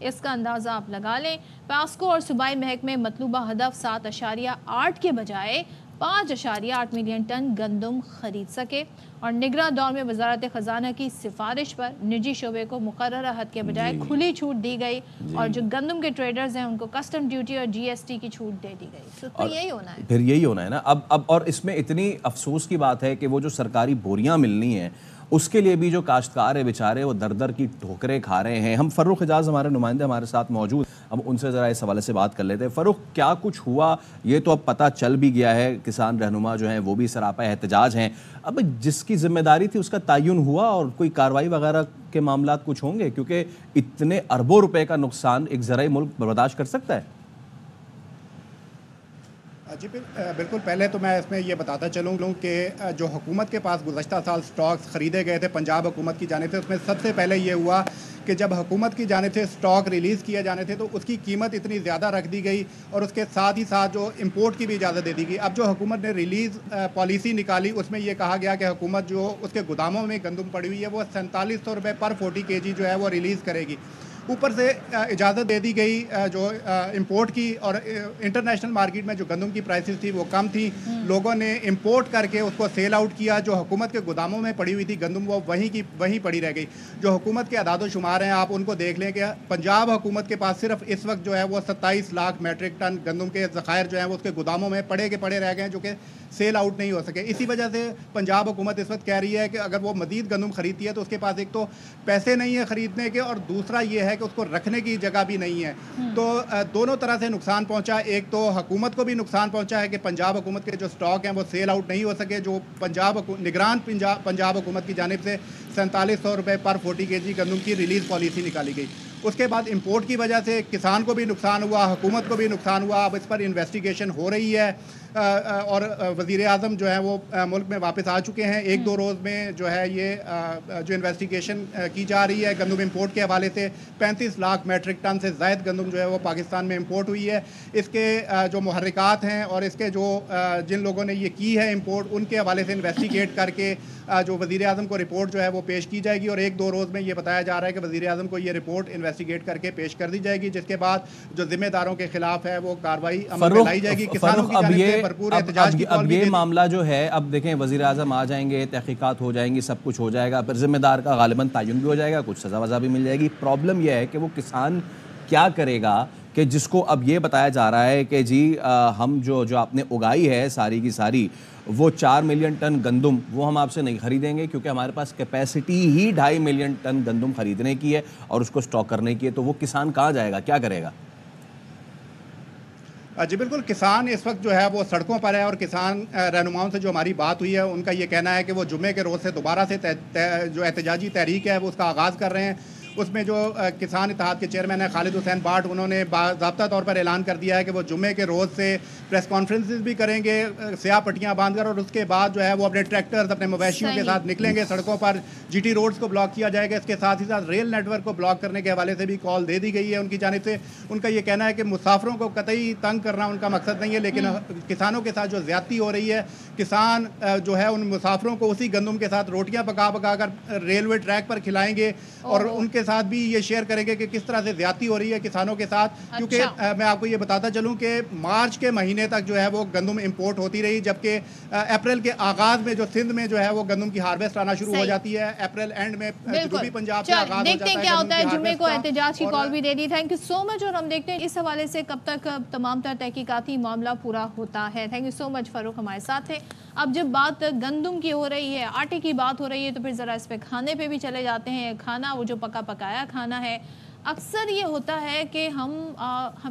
اس کا اندازہ آپ لگا لیں۔ پاسکو اور صوبائی محکمے مطلوبہ ہدف 7.8 کے بجائے 5.8 ملین ٹن گندم خرید سکے، اور نگراں دور میں وزارت خزانہ کی سفارش پر نجی شعبے کو مقررہ حد کے بجائے کھلی چھوٹ دی گئی، اور جو گندم کے ٹریڈرز ہیں ان کو کسٹم ڈیوٹی اور جی ایس ٹی کی چھوٹ دے دی گئی۔ تو یہی ہونا ہے، پھر یہی ہونا ہے نا اب اور اس میں اتنی افسوس کی بات ہے کہ وہ جو سرکاری بوریاں ملنی ہیں اس کے لیے بھی جو کاشتکار ہے بیچارے وہ در در کی ٹھوکریں کھا رہے ہیں۔ ہم فروخ حجاز ہمارے نمائندے ہمارے ساتھ موجود، ہم ان سے ذرا اس حوالے سے بات کر لیتے ہیں۔ فروخ، کیا کچھ ہوا یہ تو اب پتہ چل بھی گیا ہے، کسان رہنما جو ہیں وہ بھی سراپا احتجاج ہیں، اب جس کی ذمہ داری تھی اس کا تعین ہوا اور کوئی کارروائی وغیرہ کے معاملات کچھ ہوں گے؟ کیونکہ اتنے اربوں روپے کا نقصان ایک زرعی ملک برداشت کر سکتا ہے؟ جی بالکل، پہلے تو میں اس میں یہ بتاتا چلوں کہ جو حکومت کے پاس گزشتہ سال سٹاکس خریدے گئے تھے پنجاب حکومت کی جانب سے، اس میں سب سے پہلے یہ ہوا کہ جب حکومت کی جانب سے سٹاک ریلیز کیے جانے تھے تو اس کی قیمت اتنی زیادہ رکھ دی گئی اور اس کے ساتھ ہی ساتھ جو امپورٹ کی بھی اجازت دے دی گئی۔ اب جو حکومت نے ریلیز پالیسی نکالی اس میں یہ کہا گیا کہ حکومت جو اس کے گوداموں میں گندم پڑی ہوئی ہے وہ 4700 روپے پر 40 kg جو ہے وہ ریلیز کرے گی۔ اوپر سے اجازت دے دی گئی جو امپورٹ کی، اور انٹرنیشنل مارکیٹ میں جو گندم کی پرائسز تھی وہ کم تھی، لوگوں نے امپورٹ کر کے اس کو سیل آؤٹ کیا، جو حکومت کے گوداموں میں پڑی ہوئی تھی گندم وہ وہیں پڑی رہ گئی۔ جو حکومت کے اعداد و شمار ہیں آپ ان کو دیکھ لیں کہ پنجاب حکومت کے پاس صرف اس وقت جو ہے وہ 27 لاکھ میٹرک ٹن گندم کے ذخائر جو ہیں وہ اس کے گوداموں میں پڑے رہ گئے ہیں، جو کہ سیل آؤٹ نہیں ہو سکے۔ اسی وجہ سے پنجاب حکومت اس وقت کہہ رہی ہے کہ اگر وہ مزید گندم خریدتی ہے تو اس کے پاس ایک تو پیسے نہیں ہیں خریدنے کے، اور دوسرا یہ ہے کہ اس کو رکھنے کی جگہ بھی نہیں ہے۔ تو دونوں طرح سے نقصان پہنچا، ایک تو حکومت کو بھی نقصان پہنچا ہے کہ پنجاب حکومت کے جو سٹاک ہیں وہ سیل آؤٹ نہیں ہو سکے، جو نگران پنجاب حکومت کی جانب سے 4700 روپے پر 40 kg گندم کی ریلیز پالیسی نکالی گئی۔ اس کے بعد امپورٹ کی وجہ سے کسان کو بھی نقصان ہوا، حکومت کو بھی نقصان ہوا۔ اب اس پر انویسٹیگیشن ہو رہی ہے، اور وزیر اعظم جو ہے وہ ملک میں واپس آ چکے ہیں۔ 1-2 روز میں جو ہے یہ جو انویسٹیگیشن کی جا رہی ہے گندم امپورٹ کے حوالے سے، 35 لاکھ میٹرک ٹن سے زائد گندم جو ہے وہ پاکستان میں امپورٹ ہوئی ہے۔ اس کے جو محرکات ہیں اور اس کے جو جن لوگوں نے یہ کی ہے امپورٹ، ان کے حوالے سے انویسٹیگیٹ کر کے جو وزیر اعظم کو رپورٹ جو ہے وہ پیش کی جائے گی، اور 1-2 روز میں یہ بتایا جا رہا ہے کہ وزیر اعظم کو یہ رپورٹ انویسٹیگیٹ کر کے پیش کر دی جائے گی، جس کے بعد جو ذمہ داروں کے خلاف ہے وہ کارروائی عمل میں لائی جائے گی۔ کسانوں کی جانب سے بھرپور احتجاج کی اب یہ معاملہ جو ہے، اب دیکھیں وزیر اعظم آ جائیں گے، تحقیقات ہو جائیں گی، سب کچھ ہو جائے گا، پھر ذمہ دار کا غالباً تعین بھی ہو جائے گا، کچھ سزا وزا بھی مل جائے گی۔ پرابلم یہ ہے کہ وہ کسان کیا کرے گا کہ جس کو اب یہ بتایا جا رہا ہے کہ جی ہم جو آپ نے اگائی ہے ساری کی ساری وہ 4 ملین ٹن گندم وہ ہم آپ سے نہیں خریدیں گے، کیونکہ ہمارے پاس کیپیسٹی ہی 2.5 ملین ٹن گندم خریدنے کی ہے اور اس کو سٹاک کرنے کی ہے، تو وہ کسان کہاں جائے گا، کیا کرے گا؟ جی بالکل، کسان اس وقت جو ہے وہ سڑکوں پر ہے، اور کسان رہنماؤں سے جو ہماری بات ہوئی ہے ان کا یہ کہنا ہے کہ وہ جمعے کے روز سے دوبارہ سے جو احتجاجی تحریک ہے وہ اس کا آغاز کر رہے ہیں۔ اس میں جو کسان اتحاد کے چیئرمین ہیں خالد حسین باٹ، انہوں نے باضابطہ طور پر اعلان کر دیا ہے کہ وہ جمعے کے روز سے پریس کانفرنسز بھی کریں گے سیاہ پٹیاں باندھ کر، اور اس کے بعد جو ہے وہ اپنے ٹریکٹرز اپنے مویشیوں کے ساتھ نکلیں گے سڑکوں پر۔ جی ٹی روڈز کو بلاک کیا جائے گا، اس کے ساتھ ہی ساتھ ریل نیٹ ورک کو بلاک کرنے کے حوالے سے بھی کال دے دی گئی ہے ان کی جانب سے۔ ان کا یہ کہنا ہے کہ مسافروں کو قطعی تنگ کرنا ان کا مقصد نہیں ہے، لیکن کسانوں کے ساتھ جو زیادتی ہو رہی ہے، کسان جو ہے ان مسافروں کو اسی گندم کے ساتھ روٹیاں پکا کر ریلوے ٹریک پر کھلائیں گے، اور ان کے ساتھ بھی یہ شیئر کریں گے کہ کس طرح سے زیادتی ہو رہی ہے کسانوں کے ساتھ۔ کیونکہ میں آپ کو یہ بتاتا چلوں کہ مارچ کے مہینے تک جو ہے وہ گندم امپورٹ ہوتی رہی، جبکہ اپریل کے آغاز میں جو سندھ میں جو ہے وہ گندم کی ہارویسٹ آنا شروع ہو جاتی ہے، اپریل اینڈ میں جنوبی پنجاب سے آغاز ہو جاتا ہے۔ دیکھتے ہیں کیا ہوتا ہے، جمعے کو احتجاج کی کال بھی دے دی۔ تھینک یو سو مچ، اور ہم دیکھتے ہیں اس حوالے سے کب تک تمام تر تحقیقاتی معاملہ پورا ہوتا ہے۔ تھینک یو سو مچ فاروق ہمارے ساتھ تھے۔ اب جب بات گندم کی ہو رہی ہے، آٹے کی بات ہو رہی ہے، تو پھر ذرا اس پہ کھانے پہ بھی چلے جاتے ہیں۔ کھانا وہ جو پکایا کھانا ہے، اکثر یہ ہوتا ہے کہ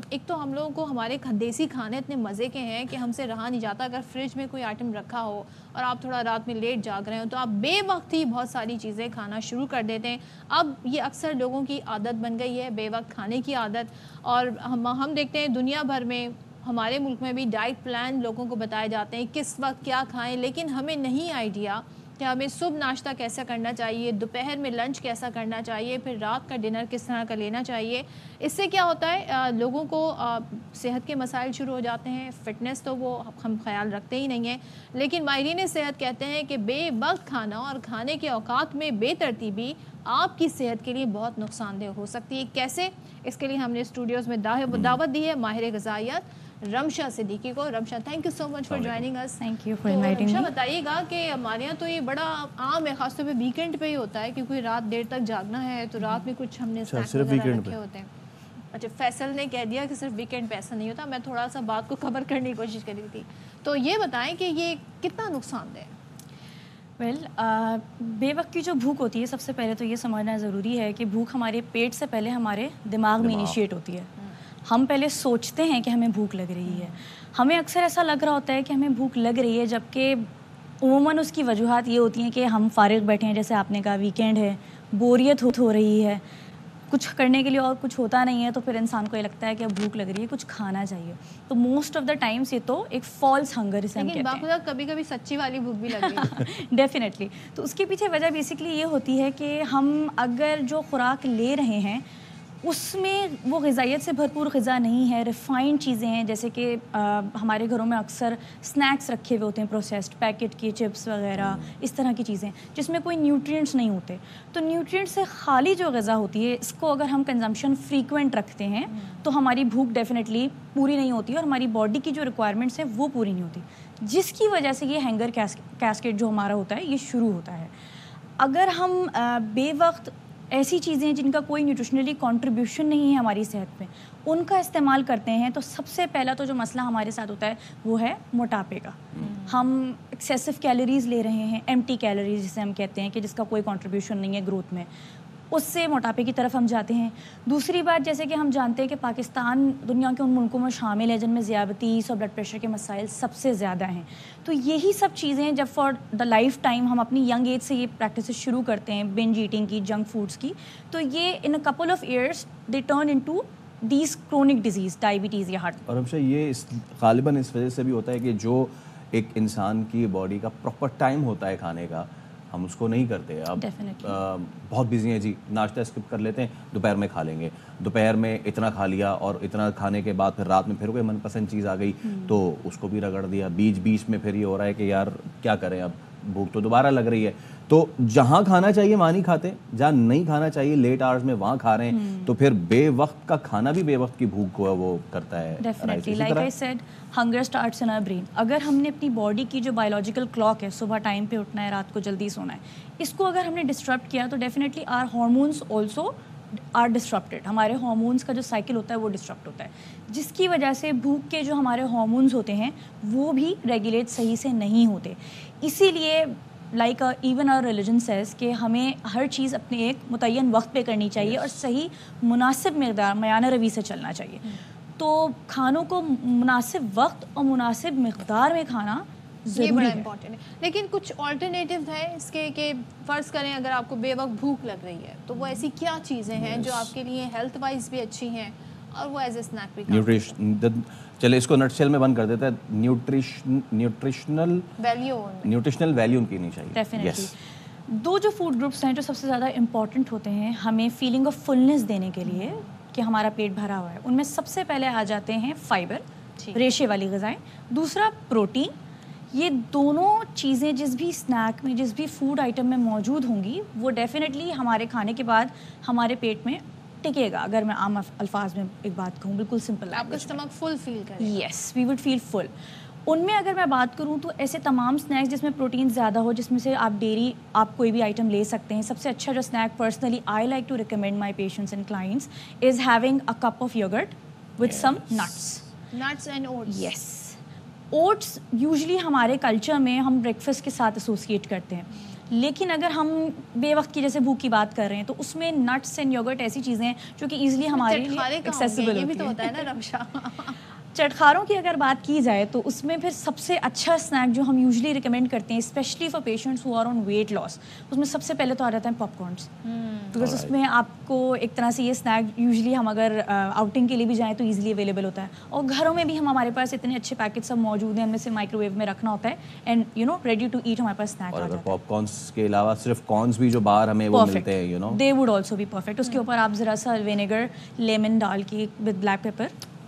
ایک تو ہم لوگوں کو ہمارے دیسی کھانے اتنے مزے کے ہیں کہ ہم سے رہا نہیں جاتا۔ اگر فریج میں کوئی آئٹم رکھا ہو اور آپ تھوڑا رات میں لیٹ جاگ رہے ہو تو آپ بے وقت ہی بہت ساری چیزیں کھانا شروع کر دیتے ہیں۔ اب یہ اکثر لوگوں کی عادت بن گئی ہے، بے وقت کھانے کی عادت، اور ہم دیکھتے ہیں دنیا بھر میں، ہمارے ملک میں بھی ڈائٹ پلان لوگوں کو بتائے جاتے ہیں کس وقت کیا کھائیں، لیکن ہمیں نہیں آئیڈیا کہ ہمیں صبح ناشتہ کیسا کرنا چاہیے, دوپہر میں لنچ کیسا کرنا چاہیے, پھر رات کا ڈنر کس طرح کا لینا چاہیے. اس سے کیا ہوتا ہے, لوگوں کو صحت کے مسائل شروع ہو جاتے ہیں. فٹنس تو وہ ہم خیال رکھتے ہی نہیں ہیں, لیکن ماہرین صحت کہتے ہیں کہ بے وقت کھانا اور کھانے کے اوقات میں بے ترتیبی آپ کی صحت کے لیے بہت نقصان دہ ہو سکتی ہے. کیسے؟ اس کے لیے ہم نے اسٹوڈیوز میں دعوت دی ہے ماہر غذائیت رمشا صدیقی کو. Rimsha, thank you so much for joining us. Thank you for inviting me. Rimsha, بتائیے گا کہ ہمارے یہاں تو یہ بڑا عام ہے, خاص طور پہ ویکینڈ پہ ہی ہوتا ہے, کیونکہ رات دیر تک جاگنا ہے تو رات میں کچھ ہم نے اسنیکس وغیرہ رکھے ہوتے ہیں. اچھا, فیصل نے کہہ دیا کہ صرف ویکینڈ پہ ایسا نہیں ہوتا. میں تھوڑا سا بات کو کور کرنے کی کوشش کر رہی تھی. تو یہ بتائیں کہ یہ کتنا نقصان دہ ہے؟ بے وقت کی جو بھوک ہوتی ہے, سب سے پہلے تو یہ سمجھنا ضروری ہے کہ بھوک ہمارے پیٹ سے پہلے ہمارے دماغ میں انیشیٹ ہوتی ہے. ہم پہلے سوچتے ہیں کہ ہمیں بھوک لگ رہی ہے. ہمیں اکثر ایسا لگ رہا ہوتا ہے کہ ہمیں بھوک لگ رہی ہے, جبکہ عموماً اس کی وجوہات یہ ہوتی ہیں کہ ہم فارغ بیٹھے ہیں, جیسے آپ نے کہا ویکینڈ ہے, بوریت ہو رہی ہے, کچھ کرنے کے لیے اور کچھ ہوتا نہیں ہے, تو پھر انسان کو یہ لگتا ہے کہ اب بھوک لگ رہی ہے, کچھ کھانا چاہیے. تو موسٹ آف دا ٹائمس یہ تو ایک فالس ہنگر اسے ہم کہتے ہیں. کبھی کبھی سچی والی بھوک بھی لگ رہی ہے. ڈیفینیٹلی. تو اس کے پیچھے وجہ بیسکلی یہ ہوتی ہے کہ ہم اگر جو خوراک لے رہے ہیں اس میں وہ غذائیت سے بھرپور غذا نہیں ہے, ریفائنڈ چیزیں ہیں, جیسے کہ ہمارے گھروں میں اکثر اسنیکس رکھے ہوئے ہوتے ہیں, پروسیسڈ پیکٹ کی چپس وغیرہ, اس طرح کی چیزیں جس میں کوئی نیوٹرینٹس نہیں ہوتے. تو نیوٹرینٹ سے خالی جو غذا ہوتی ہے, اس کو اگر ہم کنزمپشن فریکوینٹ رکھتے ہیں تو ہماری بھوک ڈیفینیٹلی پوری نہیں ہوتی, اور ہماری باڈی کی جو ریکوائرمنٹس ہیں وہ پوری نہیں ہوتی, جس کی وجہ سے یہ ہینگر کیسکیڈ جو ہمارا ہوتا ہے یہ شروع ہوتا ہے. اگر ہم بے وقت ایسی چیزیں جن کا کوئی نیوٹریشنلی کنٹریبیوشن نہیں ہے ہماری صحت پہ, ان کا استعمال کرتے ہیں, تو سب سے پہلا تو جو مسئلہ ہمارے ساتھ ہوتا ہے وہ ہے موٹاپے کا. ہم ایکسیسو کیلوریز لے رہے ہیں, ایمٹی کیلوریز جسے ہم کہتے ہیں, کہ جس کا کوئی کنٹریبیوشن نہیں ہے گروتھ میں, اس سے موٹاپے کی طرف ہم جاتے ہیں. دوسری بات, جیسے کہ ہم جانتے ہیں کہ پاکستان دنیا کے ان ملکوں میں شامل ہے جن میں ذیابطیس اور بلڈ پریشر کے مسائل سب سے زیادہ ہیں. تو یہی سب چیزیں جب فار دا لائف ٹائم ہم اپنی ینگ ایج سے یہ پریکٹسز شروع کرتے ہیں, بنج ایٹنگ کی, جنک فوڈس کی, تو یہ in a couple of years they turn into these chronic diseases, diabetes یا ہارٹ. اور ہمیشہ یہ غالباً اس وجہ سے بھی ہوتا ہے کہ جو ایک انسان کی باڈی کا پراپر ٹائم ہوتا ہے کھانے کا, ہم اس کو نہیں کرتے. اب بہت بزی ہیں جی, ناشتہ اسکپ کر لیتے ہیں, دوپہر میں کھا لیں گے, دوپہر میں اتنا کھا لیا, اور اتنا کھانے کے بعد پھر رات میں پھر کوئی من پسند چیز آ گئی تو اس کو بھی رگڑ دیا. بیچ میں پھر یہ ہو رہا ہے کہ یار کیا کریں, اب بھوک تو دوبارہ لگ رہی ہے. تو جہاں کھانا چاہیے وہاں نہیں کھاتے, جہاں نہیں کھانا چاہیے لیٹ آورز میں وہاں کھا رہے ہیں, تو پھر بے وقت کا کھانا بھی بے وقت کی بھوک کو وہ کرتا ہے. Definitely, like I said, hunger starts in our brain. اگر ہم نے اپنی باڈی کی جو بایولوجیکل کلاک ہے, صبح ٹائم پہ اٹھنا ہے, رات کو جلدی سونا ہے, اس کو اگر ہم نے ڈسٹربٹ کیا تو definitely are hormones also are disrupted. ہمارے ہارمونس کا جو سائیکل ہوتا ہے وہ ڈسٹرپٹ ہوتا ہے, جس کی وجہ سے بھوک کے جو ہمارے ہارمونس ہوتے ہیں وہ بھی ریگولیٹ صحیح سے نہیں ہوتے. اسی لیے like even our religion says کہ ہمیں ہر چیز اپنے ایک متعین وقت پہ کرنی چاہیے, اور صحیح مناسب مقدار میانہ روی سے چلنا چاہیے. تو کھانوں کو مناسب وقت اور مناسب مقدار میں کھانا یہ بڑا امپورٹنٹ ہے. لیکن کچھ آلٹرنیٹیو ہے اس کے, کہ فرض کریں اگر آپ کو بے وقت بھوک لگ رہی ہے تو وہ ایسی کیا چیزیں ہیں جو آپ کے لیے ہیلتھ وائز بھی اچھی ہیں اور وہ ایز اے اسنیک بھی نیوٹریشن. چلے اس کو نٹ شیل میں بند کر دیتا ہے, نیوٹریشنل ویلیو ان کی نہیں چاہیے. ڈیفینیٹلی. دو جو فوڈ گروپس ہیں جو سب سے زیادہ امپورٹنٹ ہوتے ہیں ہمیں فیلنگ آف فلنس دینے کے لیے کہ ہمارا پیٹ بھرا ہوا ہے, ان میں سب سے پہلے آ جاتے ہیں فائبر, ریشے والی غذائیں, دوسرا پروٹین. یہ دونوں چیزیں جس بھی اسنیک میں, جس بھی فوڈ آئٹم میں موجود ہوں گی, وہ ڈیفینیٹلی ہمارے کھانے کے بعد ہمارے پیٹ میں ٹکے گا. اگر میں عام الفاظ میں ایک بات کہوں, بالکل سمپل, آپ کا اسٹمک فل فیل کرے. یس, وی وڈ فیل فل. ان میں اگر میں بات کروں تو ایسے تمام اسنیکس جس میں پروٹین زیادہ ہو, جس میں سے آپ ڈیری آپ کوئی بھی آئٹم لے سکتے ہیں. سب سے اچھا جو snack personally I like to recommend my patients and clients is having a cup of yogurt with some nuts and oats. Yes, oats usually ہمارے کلچر میں ہم بریکفاسٹ کے ساتھ ایسوسیٹ کرتے ہیں, لیکن اگر ہم بے وقت کی جیسے بھوک کی بات کر رہے ہیں تو اس میں نٹس اینڈ یوگرٹ ایسی چیزیں ہیں جو کہ ایزلی ہمارے لیے ایکسیسیبل ہوتی ہیں. چٹخاروں کی اگر بات کی جائے تو اس میں پھر سب سے اچھا اسنیک جو ہم یوزلی ریکمینڈ کرتے ہیں especially for patients who are on weight loss, اس میں سب سے پہلے تو آ جاتا ہے پاپ کارنس, بیکاز اس میں آپ کو ایک طرح سے یہ اسنیک یوزلی ہم اگر آؤٹنگ کے لیے بھی جائیں تو ایزیلی اویلیبل ہوتا ہے, اور گھروں میں بھی ہمارے پاس اتنے اچھے پیکٹ سب موجود ہیں, ہم سے مائکرو ویو میں رکھنا ہوتا ہے and you know ready to eat ہمارے پاس اسنیک آ جاتا ہے. پاپ کارنس کے علاوہ صرف کارنس بھی جو باہر ہمیں وہ ملتے ہیں you know they would also be perfect. اس کے اوپر آپ ذرا سا ونیگر لیمن ڈال کے ود بلیک پیپر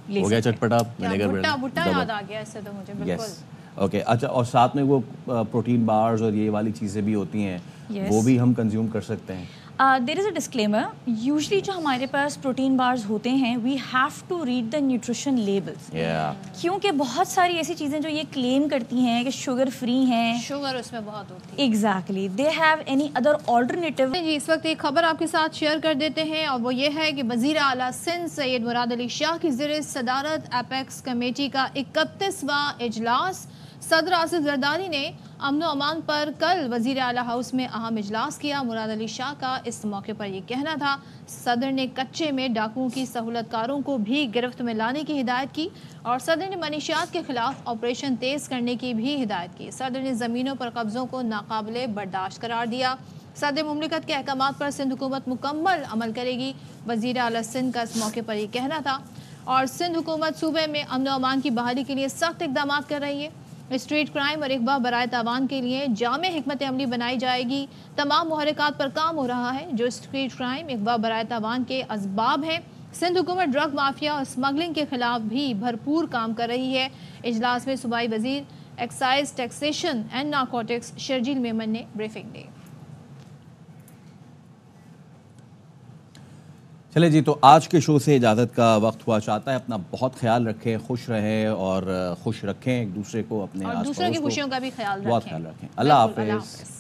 ہو گیا چٹپٹا ونیگر بھٹا یاد آ گیا اس سے تو مجھے بالکل. اوکے اچھا, اور ساتھ میں وہ پروٹین بارز اور یہ والی چیزیں بھی ہوتی ہیں, وہ بھی ہم کنزیوم کر سکتے ہیں؟ دیر از اے ڈسکلیمر, یوزلی جو ہمارے پاس پروٹین بارز ہوتے ہیں we have to read the nutrition labels, کیونکہ بہت ساری ایسی چیزیں جو یہ کلیم کرتی ہیں کہ شوگر فری ہیں, شوگر اس میں بہت ہوتی ہے. Exactly they have any other alternative. جی اس وقت ایک خبر آپ کے ساتھ شیئر کر دیتے ہیں, اور وہ یہ ہے کہ وزیر اعلیٰ سندھ سید مراد علی شاہ کی زیر صدارت اپیکس کمیٹی کا 31واں اجلاس. صدر آصف زرداری نے امن و امان پر کل وزیر اعلیٰ ہاؤس میں اہم اجلاس کیا. مراد علی شاہ کا اس موقع پر یہ کہنا تھا, صدر نے کچے میں ڈاکوؤں کی سہولت کاروں کو بھی گرفت میں لانے کی ہدایت کی, اور صدر نے منشیات کے خلاف آپریشن تیز کرنے کی بھی ہدایت کی. صدر نے زمینوں پر قبضوں کو ناقابل برداشت قرار دیا. صدر مملکت کے احکامات پر سندھ حکومت مکمل عمل کرے گی, وزیر اعلیٰ سندھ کا اس موقع پر یہ کہنا تھا. اور سندھ حکومت صوبے میں امن و امان کی بحالی کے لیے سخت اقدامات کر رہی ہے. اسٹریٹ کرائم اور اغوا برائے تاوان کے لیے جامع حکمت عملی بنائی جائے گی. تمام محرکات پر کام ہو رہا ہے جو اسٹریٹ کرائم اغوا برائے تاوان کے اسباب ہیں. سندھ حکومت ڈرگ مافیا اور اسمگلنگ کے خلاف بھی بھرپور کام کر رہی ہے. اجلاس میں صوبائی وزیر excise taxation and narcotics Sharjeel Memon نے بریفنگ دی. چلے جی, تو آج کے شو سے اجازت کا وقت ہوا چاہتا ہے. اپنا بہت خیال رکھیں, خوش رہیں اور خوش رکھیں ایک دوسرے کو, اپنے اور دوسروں کی خوشیوں کا بھی خیال رکھیں. بہت خیال رکھیں. اللہ حافظ.